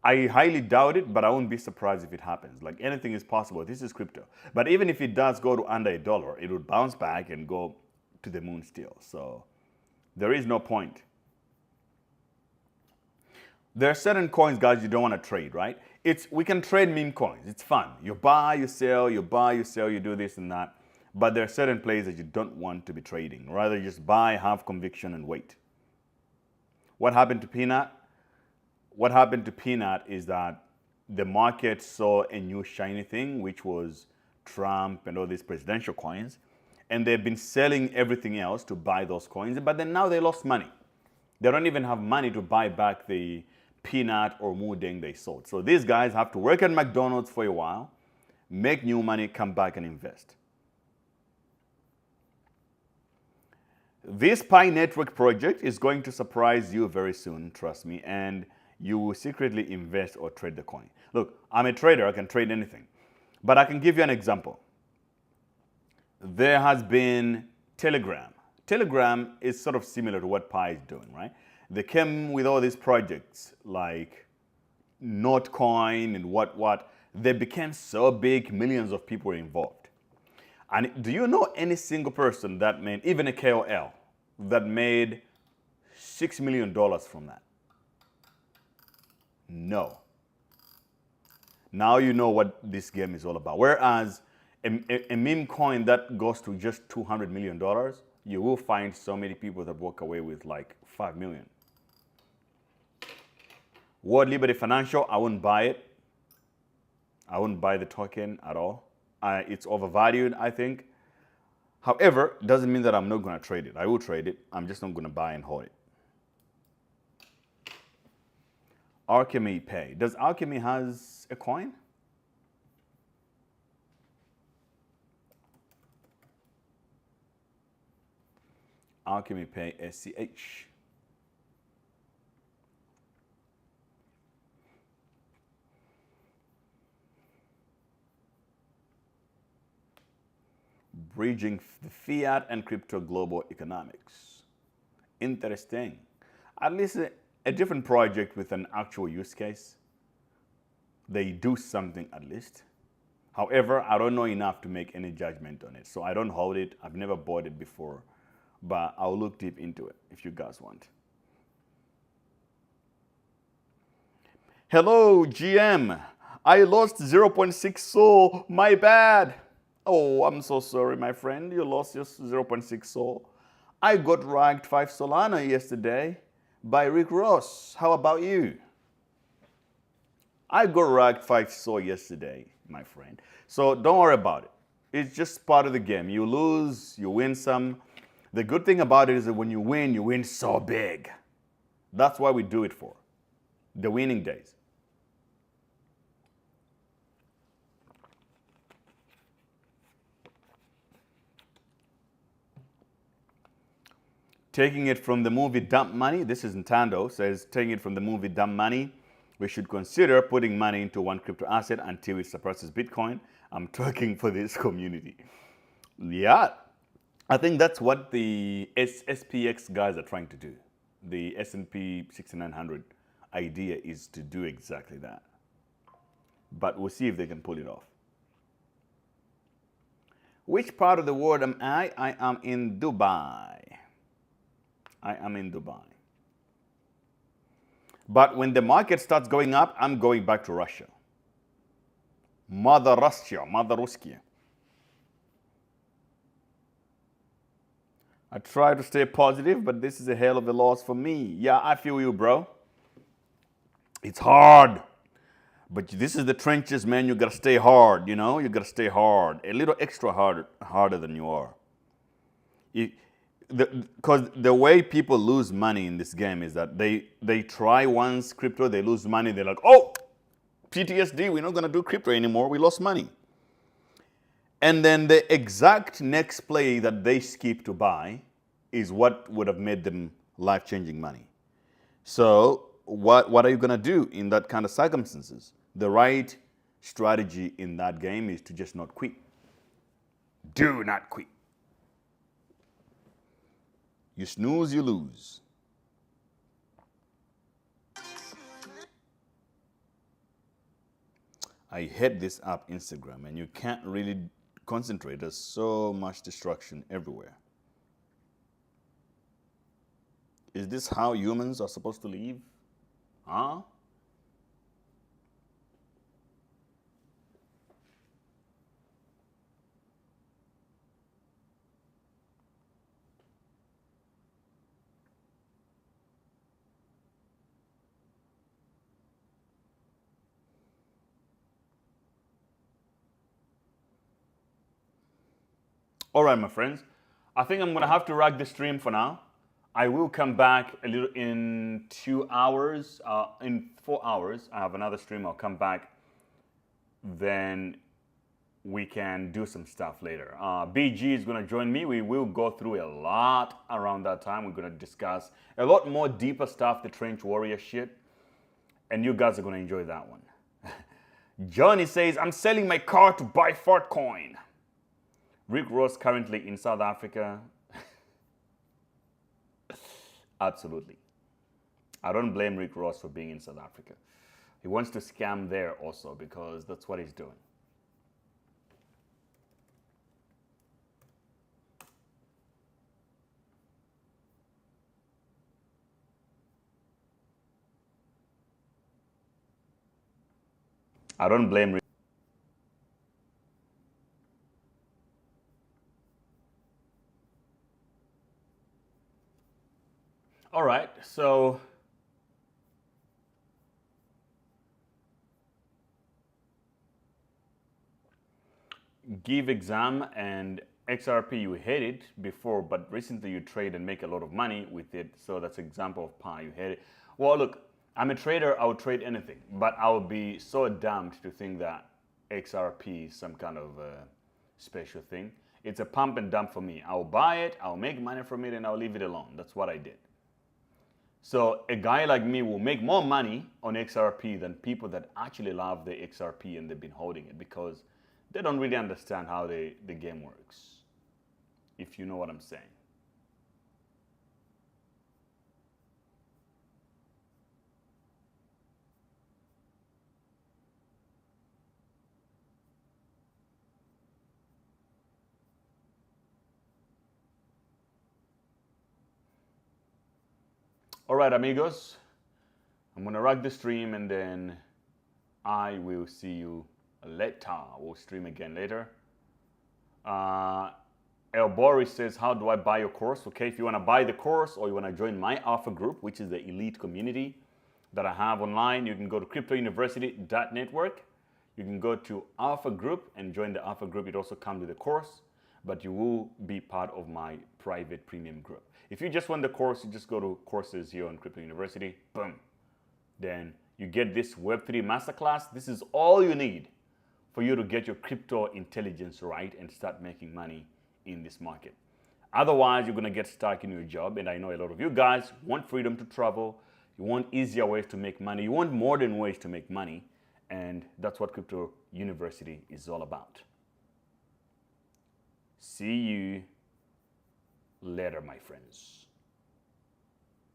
I highly doubt it, but I won't be surprised if it happens. Like, anything is possible. This is crypto. But even if it does go to under $1, it would bounce back and go to the moon still. So there is no point. There are certain coins, guys, you don't want to trade, right? We can trade meme coins. It's fun. You buy, you sell, you buy, you sell, you do this and that. But there are certain plays that you don't want to be trading. Rather, just buy, have conviction, and wait. What happened to Peanut? What happened to Peanut is that the market saw a new shiny thing, which was Trump and all these presidential coins. And they've been selling everything else to buy those coins. But then now they lost money. They don't even have money to buy back the Peanut or Mudeng they sold. So these guys have to work at McDonald's for a while, make new money, come back and invest. This Pi Network project is going to surprise you very soon, trust me, and you will secretly invest or trade the coin. Look, I'm a trader, I can trade anything. But I can give you an example. There has been Telegram. Telegram is sort of similar to what Pi is doing, right? They came with all these projects like Notcoin and what. They became so big, millions of people were involved. And do you know any single person that made, even a KOL, that made $6 million from that? No. Now you know what this game is all about. Whereas a meme coin that goes to just $200 million, you will find so many people that walk away with like 5 million. World Liberty Financial, I wouldn't buy it. I wouldn't buy the token at all. It's overvalued, I think. However, it doesn't mean that I'm not going to trade it. I will trade it. I'm just not going to buy and hold it. Alchemy Pay. Does Alchemy has a coin? Alchemy Pay SCH. Bridging the fiat and crypto global economics. Interesting. At least a different project with an actual use case. They do something at least. However, I don't know enough to make any judgment on it. So I don't hold it. I've never bought it before. But I'll look deep into it if you guys want. Hello, GM. I lost 0.6 SOL. My bad. Oh, I'm so sorry, my friend. You lost your 0.6 SOL. I got ranked 5 Solana yesterday by Rick Ross. How about you? I got ranked 5 SOL yesterday, my friend. So don't worry about it. It's just part of the game. You lose, you win some. The good thing about it is that when you win so big. That's why we do it for. The winning days. Taking it from the movie Dump Money, this is Nintendo, says taking it from the movie Dump Money, we should consider putting money into one crypto asset until it surpasses Bitcoin. I'm talking for this community. Yeah, I think that's what the SPX guys are trying to do. The S&P 6900 idea is to do exactly that. But we'll see if they can pull it off. Which part of the world am I? I am in Dubai. I am in Dubai. But when the market starts going up, I'm going back to Russia. Mother Russia, Mother Ruskia. I try to stay positive, but this is a hell of a loss for me. Yeah, I feel you, bro. It's hard. But this is the trenches, man. You gotta stay hard, you know? You gotta stay hard. A little extra harder than you are. Because the way people lose money in this game is that they try once crypto, they lose money, they're like, oh, PTSD, we're not gonna do crypto anymore, we lost money. And then the exact next play that they skip to buy is what would have made them life-changing money. So what are you gonna do in that kind of circumstances? The right strategy in that game is to just not quit. Do not quit. You snooze, you lose. I hate this app, Instagram, and you can't really concentrate. There's so much distraction everywhere. Is this how humans are supposed to live? Huh? All right, my friends. I think I'm going to have to wrap the stream for now. I will come back a little in 2 hours. In 4 hours, I have another stream. I'll come back. Then we can do some stuff later. BG is going to join me. We will go through a lot around that time. We're going to discuss a lot more deeper stuff, the trench warrior shit. And you guys are going to enjoy that one. Johnny says, I'm selling my car to buy Fartcoin. Rick Ross currently in South Africa. Absolutely. I don't blame Rick Ross for being in South Africa. He wants to scam there also because that's what he's doing. I don't blame Rick. All right, so Give Exam and XRP, you hate it before, but recently you trade and make a lot of money with it. So that's an example of Pi, you hate it. Well, look, I'm a trader, I would trade anything, but I would be so damned to think that XRP is some kind of special thing. It's a pump and dump for me. I'll buy it, I'll make money from it, and I'll leave it alone. That's what I did. So a guy like me will make more money on XRP than people that actually love the XRP and they've been holding it because they don't really understand how the game works, if you know what I'm saying. All right, amigos, I'm gonna wrap the stream and then I will see you later. We'll stream again later. El Boris says, how do I buy your course? Okay, if you wanna buy the course or you wanna join my Alpha group, which is the elite community that I have online, you can go to cryptouniversity.network. You can go to Alpha group and join the Alpha group. It also comes with a course, but you will be part of my private premium group. If you just want the course, you just go to courses here on Crypto University, boom. Then you get this Web3 masterclass. This is all you need for you to get your crypto intelligence right and start making money in this market. Otherwise, you're gonna get stuck in your job. And I know a lot of you guys want freedom to travel. You want easier ways to make money. You want modern ways to make money. And that's what Crypto University is all about. See you later, my friends.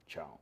Ciao.